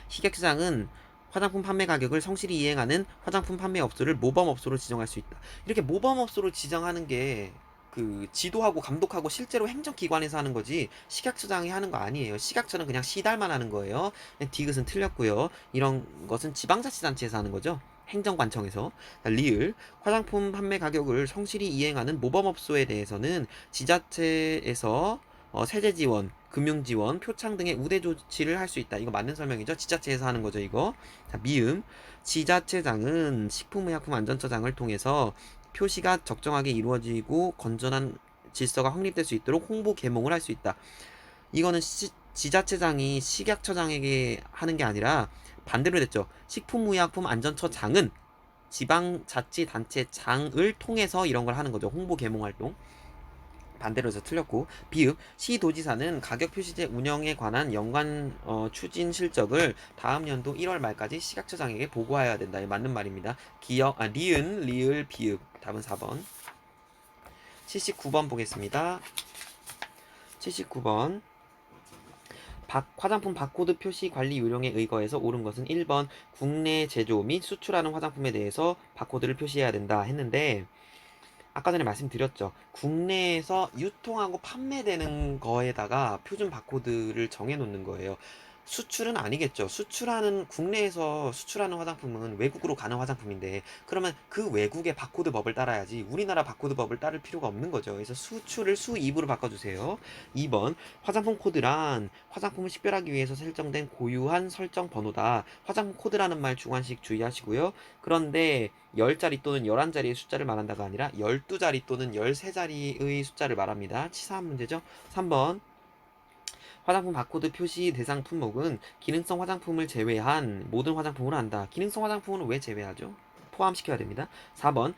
시각시장은 화장품 판매 가격을 성실히 이행하는 화장품 판매 업소를 모범업소로 지정할 수 있다. 이렇게 모범업소로 지정하는 게 그 지도하고 감독하고 실제로 행정기관에서 하는 거지 식약처장이 하는 거 아니에요. 식약처는 그냥 시달만 하는 거예요. 디귿은 틀렸고요. 이런 것은 지방자치단체에서 하는 거죠. 행정관청에서. 리을 화장품 판매 가격을 성실히 이행하는 모범업소에 대해서는 지자체에서 세제 지원, 금융 지원, 표창 등의 우대 조치를 할 수 있다. 이거 맞는 설명이죠. 지자체에서 하는 거죠, 이거. 자, 미음. 지자체장은 식품의약품안전처장을 통해서 표시가 적정하게 이루어지고 건전한 질서가 확립될 수 있도록 홍보 계몽을 할 수 있다. 이거는 지자체장이 식약처장에게 하는 게 아니라 반대로 됐죠. 식품의약품안전처장은 지방자치단체장을 통해서 이런 걸 하는 거죠. 홍보 계몽 활동. 반대로 해서 틀렸고 비읍 시도지사는 가격 표시제 운영에 관한 연관 추진 실적을 다음 연도 1월 말까지 시각처장에게 보고해야 된다. 이 맞는 말입니다. 리은 리을 비읍 답은 4번. 79번 보겠습니다. 79번 화장품 바코드 표시 관리 요령에 의거해서 옳은 것은 1번 국내 제조 및 수출하는 화장품에 대해서 바코드를 표시해야 된다 했는데 아까 전에 말씀드렸죠. 국내에서 유통하고 판매되는 거에다가 표준 바코드를 정해놓는 거예요. 수출은 아니겠죠. 국내에서 수출하는 화장품은 외국으로 가는 화장품인데, 그러면 그 외국의 바코드 법을 따라야지, 우리나라 바코드 법을 따를 필요가 없는 거죠. 그래서 수출을 수입으로 바꿔주세요. 2번, 화장품 코드란 화장품을 식별하기 위해서 설정된 고유한 설정 번호다. 화장품 코드라는 말 주관식 주의하시고요. 그런데 10자리 또는 11자리의 숫자를 말한다가 아니라 12자리 또는 13자리의 숫자를 말합니다. 치사한 문제죠. 3번 화장품 바코드 표시 대상 품목은 기능성 화장품을 제외한 모든 화장품을 한다. 기능성 화장품은 왜 제외하죠? 포함시켜야 됩니다. 4번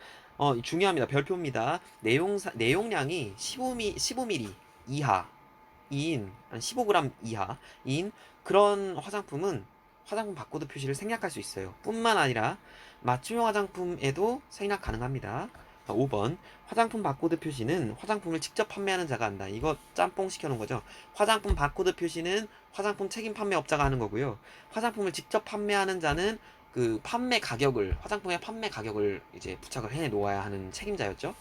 중요합니다. 별표입니다. 내용량이 15ml 이하인 15g 이하인 그런 화장품은 화장품 바코드 표시를 생략할 수 있어요. 뿐만 아니라 맞춤형 화장품에도 생략 가능합니다. 5번 화장품 바코드 표시는 화장품을 직접 판매하는 자가 한다. 이거 짬뽕 시켜놓은 거죠. 화장품 바코드 표시는 화장품 책임 판매업자가 하는 거고요. 화장품을 직접 판매하는 자는 그 화장품의 판매 가격을 이제 부착을 해 놓아야 하는 책임자였죠.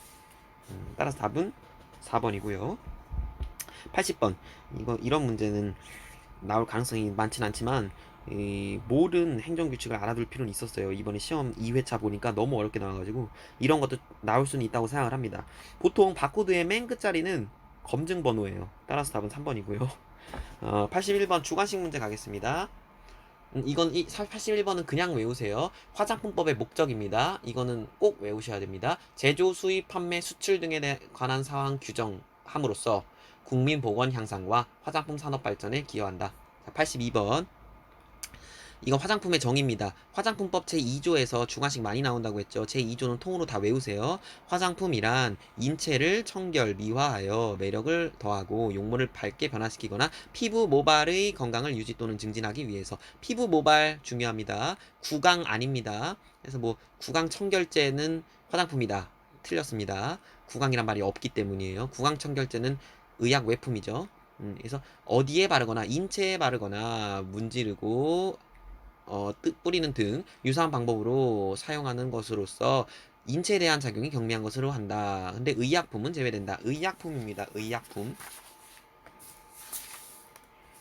따라서 답은 4번이고요. 80번 이런 문제는 나올 가능성이 많진 않지만 이 모든 행정규칙을 알아둘 필요는 있었어요. 이번에 시험 2회차 보니까 너무 어렵게 나와가지고 이런 것도 나올 수는 있다고 생각을 합니다. 보통 바코드의 맨 끝자리는 검증번호예요. 따라서 답은 3번이고요. 81번 주관식 문제 가겠습니다. 81번은 그냥 외우세요. 화장품법의 목적입니다. 이거는 꼭 외우셔야 됩니다. 제조, 수입, 판매, 수출 등에 관한 사항 규정함으로써 국민 보건 향상과 화장품 산업 발전에 기여한다. 82번. 이건 화장품의 정의입니다. 화장품법 제2조에서 주관식 많이 나온다고 했죠. 제2조는 통으로 다 외우세요. 화장품이란 인체를 청결, 미화하여 매력을 더하고 용모를 밝게 변화시키거나 피부 모발의 건강을 유지 또는 증진하기 위해서. 피부 모발 중요합니다. 구강 아닙니다. 그래서 뭐 구강 청결제는 화장품이다. 틀렸습니다. 구강이란 말이 없기 때문이에요. 구강 청결제는 의약 외품이죠. 그래서 어디에 바르거나 인체에 바르거나 문지르고 뿌리는 등 유사한 방법으로 사용하는 것으로서 인체에 대한 작용이 경미한 것으로 한다. 근데 의약품은 제외된다. 의약품입니다. 의약품.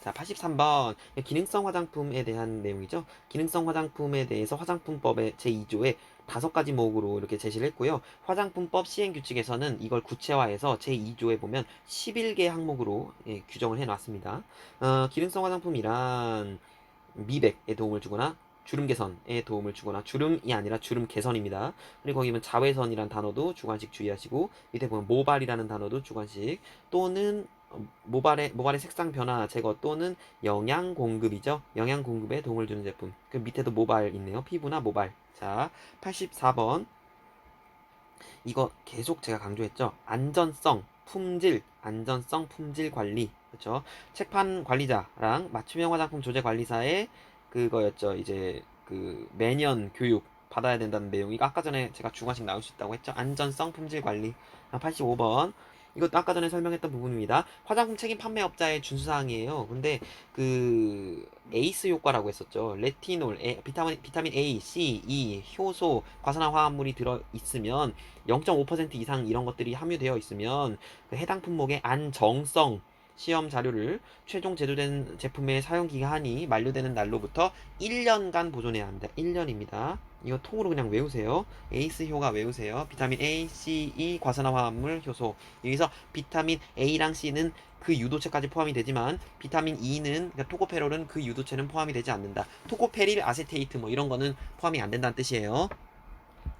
자, 83번. 기능성 화장품에 대한 내용이죠. 기능성 화장품에 대해서 화장품법의 제2조에 5가지 목으로 이렇게 제시를 했고요. 화장품법 시행규칙에서는 이걸 구체화해서 제2조에 보면 11개 항목으로 규정을 해놨습니다. 기능성 화장품이란 미백에 도움을 주거나 주름 개선에 도움을 주거나 주름이 아니라 주름 개선입니다. 그리고 거기 보면 자외선이란 단어도 주관식 주의하시고 밑에 보면 모발이라는 단어도 주관식 또는 모발의 색상 변화 제거 또는 영양 공급이죠. 영양 공급에 도움을 주는 제품. 그 밑에도 모발 있네요. 피부나 모발. 자, 84번. 이거 계속 제가 강조했죠. 안전성, 품질 관리. 그렇죠? 책판 관리자랑 맞춤형 화장품 조제 관리사의 그거였죠. 이제 그 매년 교육 받아야 된다는 내용. 이거 아까 전에 제가 주관식 나올 수 있다고 했죠. 안전성, 품질 관리. 85번. 이것도 아까 전에 설명했던 부분입니다. 화장품 책임 판매업자의 준수사항이에요. 근데 그 에이스 효과라고 했었죠. 레티놀, 비타민 A, C, E, 효소, 과산화 화합물이 들어 있으면 0.5% 이상 이런 것들이 함유되어 있으면 그 해당 품목의 안정성 시험 자료를 최종 제조된 제품의 사용 기한이 만료되는 날로부터 1년간 보존해야 합니다. 1년입니다. 이거 통으로 그냥 외우세요. 에이스 효과 외우세요. 비타민 A, C, E, 과산화 화합물, 효소. 여기서 비타민 A랑 C는 그 유도체까지 포함이 되지만 비타민 E는 그러니까 토코페롤은 그 유도체는 포함이 되지 않는다. 토코페릴 아세테이트 뭐 이런 거는 포함이 안 된다는 뜻이에요.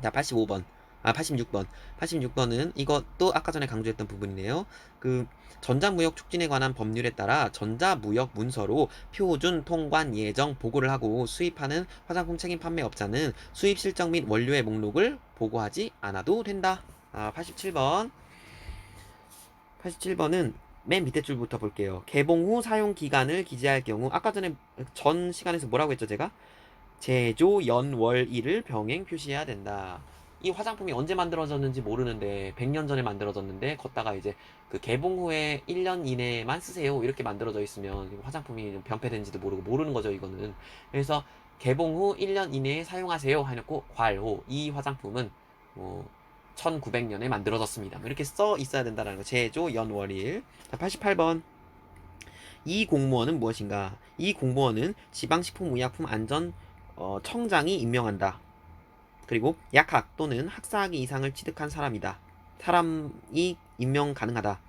자, 85번. 86번. 86번은 이것도 아까 전에 강조했던 부분이네요. 그 전자무역 촉진에 관한 법률에 따라 전자무역 문서로 표준, 통관, 예정, 보고를 하고 수입하는 화장품 책임 판매업자는 수입 실적 및 원료의 목록을 보고하지 않아도 된다. 87번. 87번은 맨 밑에 줄부터 볼게요. 개봉 후 사용 기간을 기재할 경우 아까 전에 전 시간에서 뭐라고 했죠, 제가? 제조 연월일을 병행 표시해야 된다. 이 화장품이 언제 만들어졌는지 모르는데 100년 전에 만들어졌는데 걷다가 이제 그 개봉 후에 1년 이내만 쓰세요 이렇게 만들어져 있으면 화장품이 변폐된지도 모르는 거죠 이거는. 그래서 개봉 후 1년 이내에 사용하세요 해놓고 괄호 이 화장품은 뭐 1900년에 만들어졌습니다 이렇게 써 있어야 된다는 거. 제조 연월일. 88번. 이 공무원은 무엇인가? 이 공무원은 지방식품의약품안전 청장이 임명한다. 그리고 약학 또는 학사학위 이상을 취득한 사람이다. 사람이 임명 가능하다.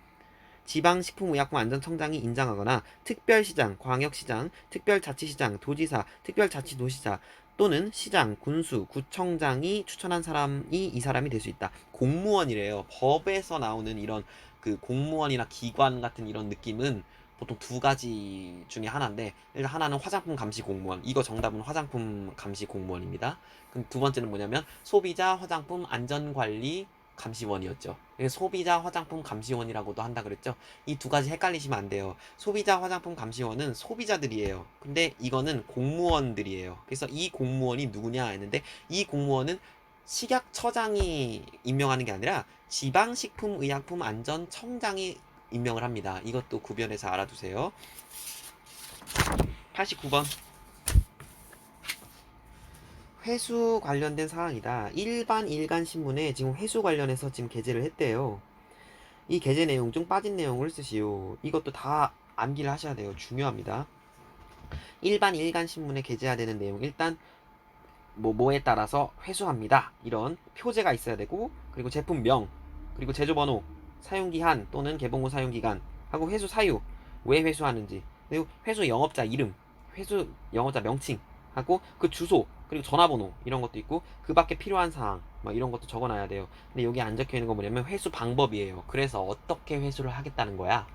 지방식품의약품안전청장이 인정하거나 특별시장, 광역시장, 특별자치시장, 도지사, 특별자치도시사 또는 시장, 군수, 구청장이 추천한 사람이 이 사람이 될 수 있다. 공무원이래요. 법에서 나오는 이런 그 공무원이나 기관 같은 이런 느낌은 보통 두 가지 중에 하나인데 일단 하나는 화장품 감시 공무원. 이거 정답은 화장품 감시 공무원입니다. 그럼 두 번째는 뭐냐면 소비자 화장품 안전관리 감시원이었죠. 소비자 화장품 감시원이라고도 한다 그랬죠. 이 두 가지 헷갈리시면 안 돼요. 소비자 화장품 감시원은 소비자들이에요. 근데 이거는 공무원들이에요. 그래서 이 공무원이 누구냐 했는데 이 공무원은 식약처장이 임명하는 게 아니라 지방식품의약품안전청장이 임명을 합니다. 이것도 구별해서 알아두세요. 89번. 회수 관련된 사항이다. 일반 일간 신문에 지금 회수 관련해서 지금 게재를 했대요. 이 게재 내용 중 빠진 내용을 쓰시오. 이것도 다 암기를 하셔야 돼요. 중요합니다. 일반 일간 신문에 게재해야 되는 내용 일단 뭐에 따라서 회수합니다. 이런 표제가 있어야 되고 그리고 제품명 그리고 제조번호 사용기한 또는 개봉 후 사용기간 하고 회수 사유 왜 회수하는지 그리고 회수 영업자 이름 회수 영업자 명칭 하고 그 주소 그리고 전화번호 이런 것도 있고 그 밖에 필요한 사항 막 이런 것도 적어놔야 돼요. 근데 여기 안 적혀 있는 거 뭐냐면 회수 방법이에요. 그래서 어떻게 회수를 하겠다는 거야.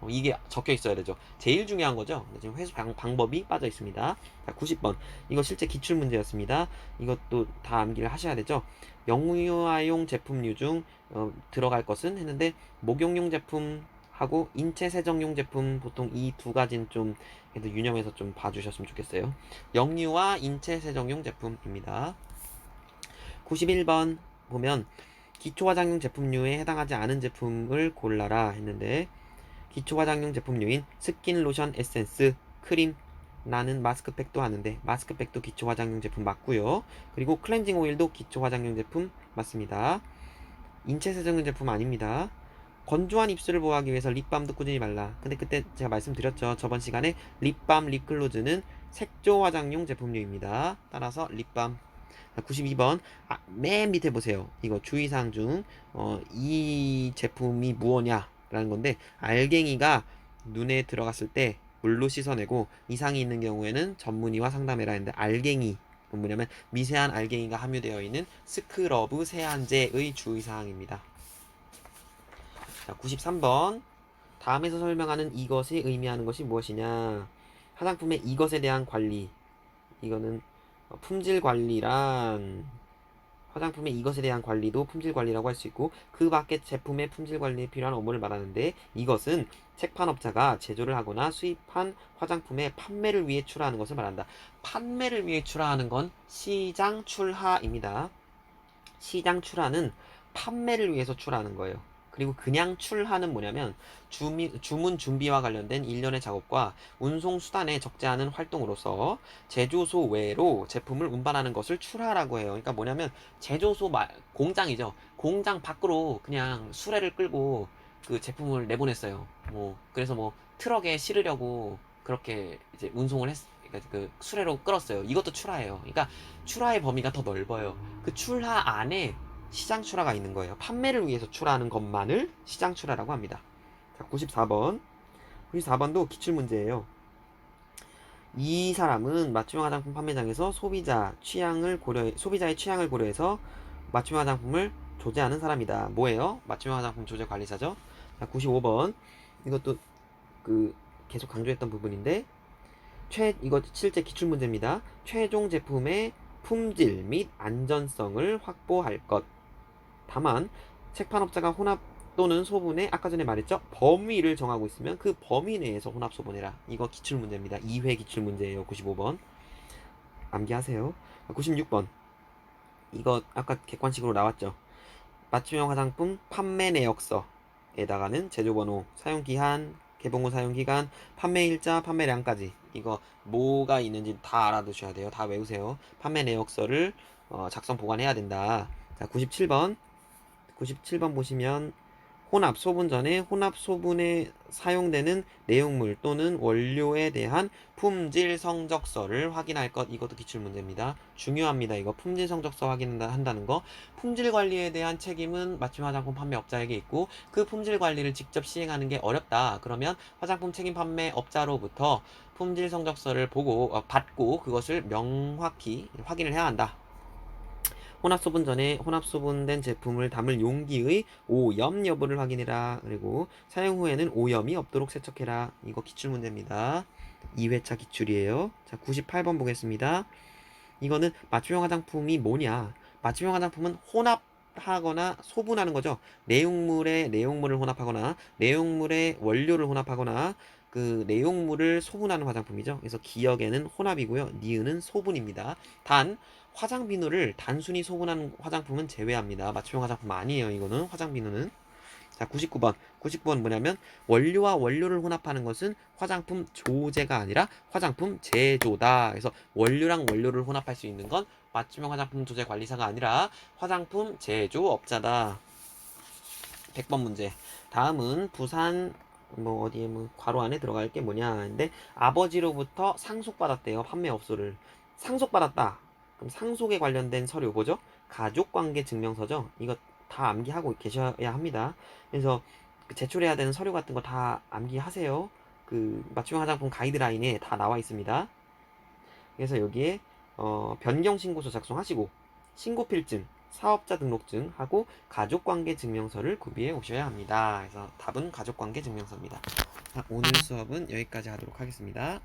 이게 적혀 있어야 되죠. 제일 중요한 거죠. 지금 회수 방법이 빠져 있습니다. 자, 90번. 이거 실제 기출 문제였습니다. 이것도 다 암기를 하셔야 되죠. 영유아용 제품류 중 들어갈 것은 했는데 목욕용 제품하고 인체 세정용 제품 보통 이 두 가지는 좀 그래도 유념해서 좀 봐주셨으면 좋겠어요. 영유아 인체 세정용 제품입니다. 91번 보면 기초화장용 제품류에 해당하지 않은 제품을 골라라 했는데 기초화장용 제품류인 스킨, 로션, 에센스, 크림, 나는 마스크팩도 하는데 마스크팩도 기초화장용 제품 맞고요. 그리고 클렌징 오일도 기초화장용 제품 맞습니다. 인체 세정용 제품 아닙니다. 건조한 입술을 보호하기 위해서 립밤도 꾸준히 발라. 근데 그때 제가 말씀드렸죠. 저번 시간에 립밤, 립글로즈는 색조 화장용 제품류입니다. 따라서 립밤. 92번. 맨 밑에 보세요. 이거 주의사항 중, 이 제품이 무엇냐? 라는 건데, 알갱이가 눈에 들어갔을 때 물로 씻어내고 이상이 있는 경우에는 전문의와 상담해라 했는데, 알갱이. 그건 뭐냐면 미세한 알갱이가 함유되어 있는 스크러브 세안제의 주의사항입니다. 자, 93번. 다음에서 설명하는 이것이 의미하는 것이 무엇이냐? 화장품의 이것에 대한 관리. 이거는 품질 관리란 화장품의 이것에 대한 관리도 품질 관리라고 할 수 있고, 그 밖에 제품의 품질 관리에 필요한 업무를 말하는데, 이것은 책판업자가 제조를 하거나 수입한 화장품의 판매를 위해 출하하는 것을 말한다. 판매를 위해 출하하는 건 시장 출하입니다. 시장 출하는 판매를 위해서 출하하는 거예요. 그리고 그냥 출하는 뭐냐면 주문 준비와 관련된 일련의 작업과 운송 수단에 적지 않은 활동으로서 제조소 외로 제품을 운반하는 것을 출하라고 해요. 그러니까 뭐냐면 제조소 공장이죠. 공장 밖으로 그냥 수레를 끌고 그 제품을 내보냈어요. 뭐 그래서 뭐 트럭에 실으려고 그렇게 이제 운송을 그러니까 그 수레로 끌었어요. 이것도 출하예요. 그러니까 출하의 범위가 더 넓어요. 그 출하 안에 시장 출하가 있는 거예요. 판매를 위해서 출하하는 것만을 시장 출하라고 합니다. 자, 94번. 94번도 기출문제예요. 이 사람은 맞춤형 화장품 판매장에서 소비자의 취향을 고려해서 맞춤형 화장품을 조제하는 사람이다. 뭐예요? 맞춤형 화장품 조제 관리사죠. 자, 95번. 이것도 계속 강조했던 부분인데, 이거 실제 기출문제입니다. 최종 제품의 품질 및 안전성을 확보할 것. 다만 책판업자가 혼합 또는 소분의 아까 전에 말했죠, 범위를 정하고 있으면 그 범위 내에서 혼합 소분해라. 이거 기출문제입니다. 2회 기출문제예요. 95번 암기하세요. 96번. 이거 아까 객관식으로 나왔죠. 맞춤형 화장품 판매 내역서에다가는 제조번호, 사용기한, 개봉 후 사용기간, 판매일자, 판매량까지 이거 뭐가 있는지 다 알아두셔야 돼요. 다 외우세요. 판매 내역서를 작성 보관해야 된다. 자, 97번 보시면 혼합 소분 전에 혼합 소분에 사용되는 내용물 또는 원료에 대한 품질 성적서를 확인할 것. 이것도 기출 문제입니다. 중요합니다. 이거 품질 성적서 확인한다는 거. 품질 관리에 대한 책임은 맞춤 화장품 판매업자에게 있고, 그 품질 관리를 직접 시행하는 게 어렵다. 그러면 화장품 책임 판매업자로부터 품질 성적서를 받고 그것을 명확히 확인을 해야 한다. 혼합소분 전에 혼합소분된 제품을 담을 용기의 오염 여부를 확인해라. 그리고 사용 후에는 오염이 없도록 세척해라. 이거 기출문제입니다. 2회차 기출이에요. 자, 98번 보겠습니다. 이거는 맞춤형 화장품이 뭐냐? 맞춤형 화장품은 혼합하거나 소분하는 거죠. 내용물에 내용물을 혼합하거나 내용물에 원료를 혼합하거나 그 내용물을 소분하는 화장품이죠. 그래서 기역에는 혼합이고요. 니은은 소분입니다. 단 화장 비누를 단순히 소분하는 화장품은 제외합니다. 맞춤형 화장품 아니에요. 이거는 화장 비누는. 자, 99번. 99번 뭐냐면 원료와 원료를 혼합하는 것은 화장품 조제가 아니라 화장품 제조다. 그래서 원료랑 원료를 혼합할 수 있는 건 맞춤형 화장품 조제 관리사가 아니라 화장품 제조업자다. 100번 문제. 다음은 부산 뭐 어디에 뭐 괄호 안에 들어갈 게 뭐냐. 근데 아버지로부터 상속받았대요. 판매업소를. 상속받았다. 그럼 상속에 관련된 서류 뭐죠? 가족관계 증명서죠. 이거 다 암기하고 계셔야 합니다. 그래서 제출해야 되는 서류 같은 거 다 암기하세요. 맞춤형 화장품 가이드라인에 다 나와 있습니다. 그래서 여기에 변경 신고서 작성하시고 신고필증, 사업자 등록증하고 가족관계 증명서를 구비해 오셔야 합니다. 그래서 답은 가족관계 증명서입니다. 오늘 수업은 여기까지 하도록 하겠습니다.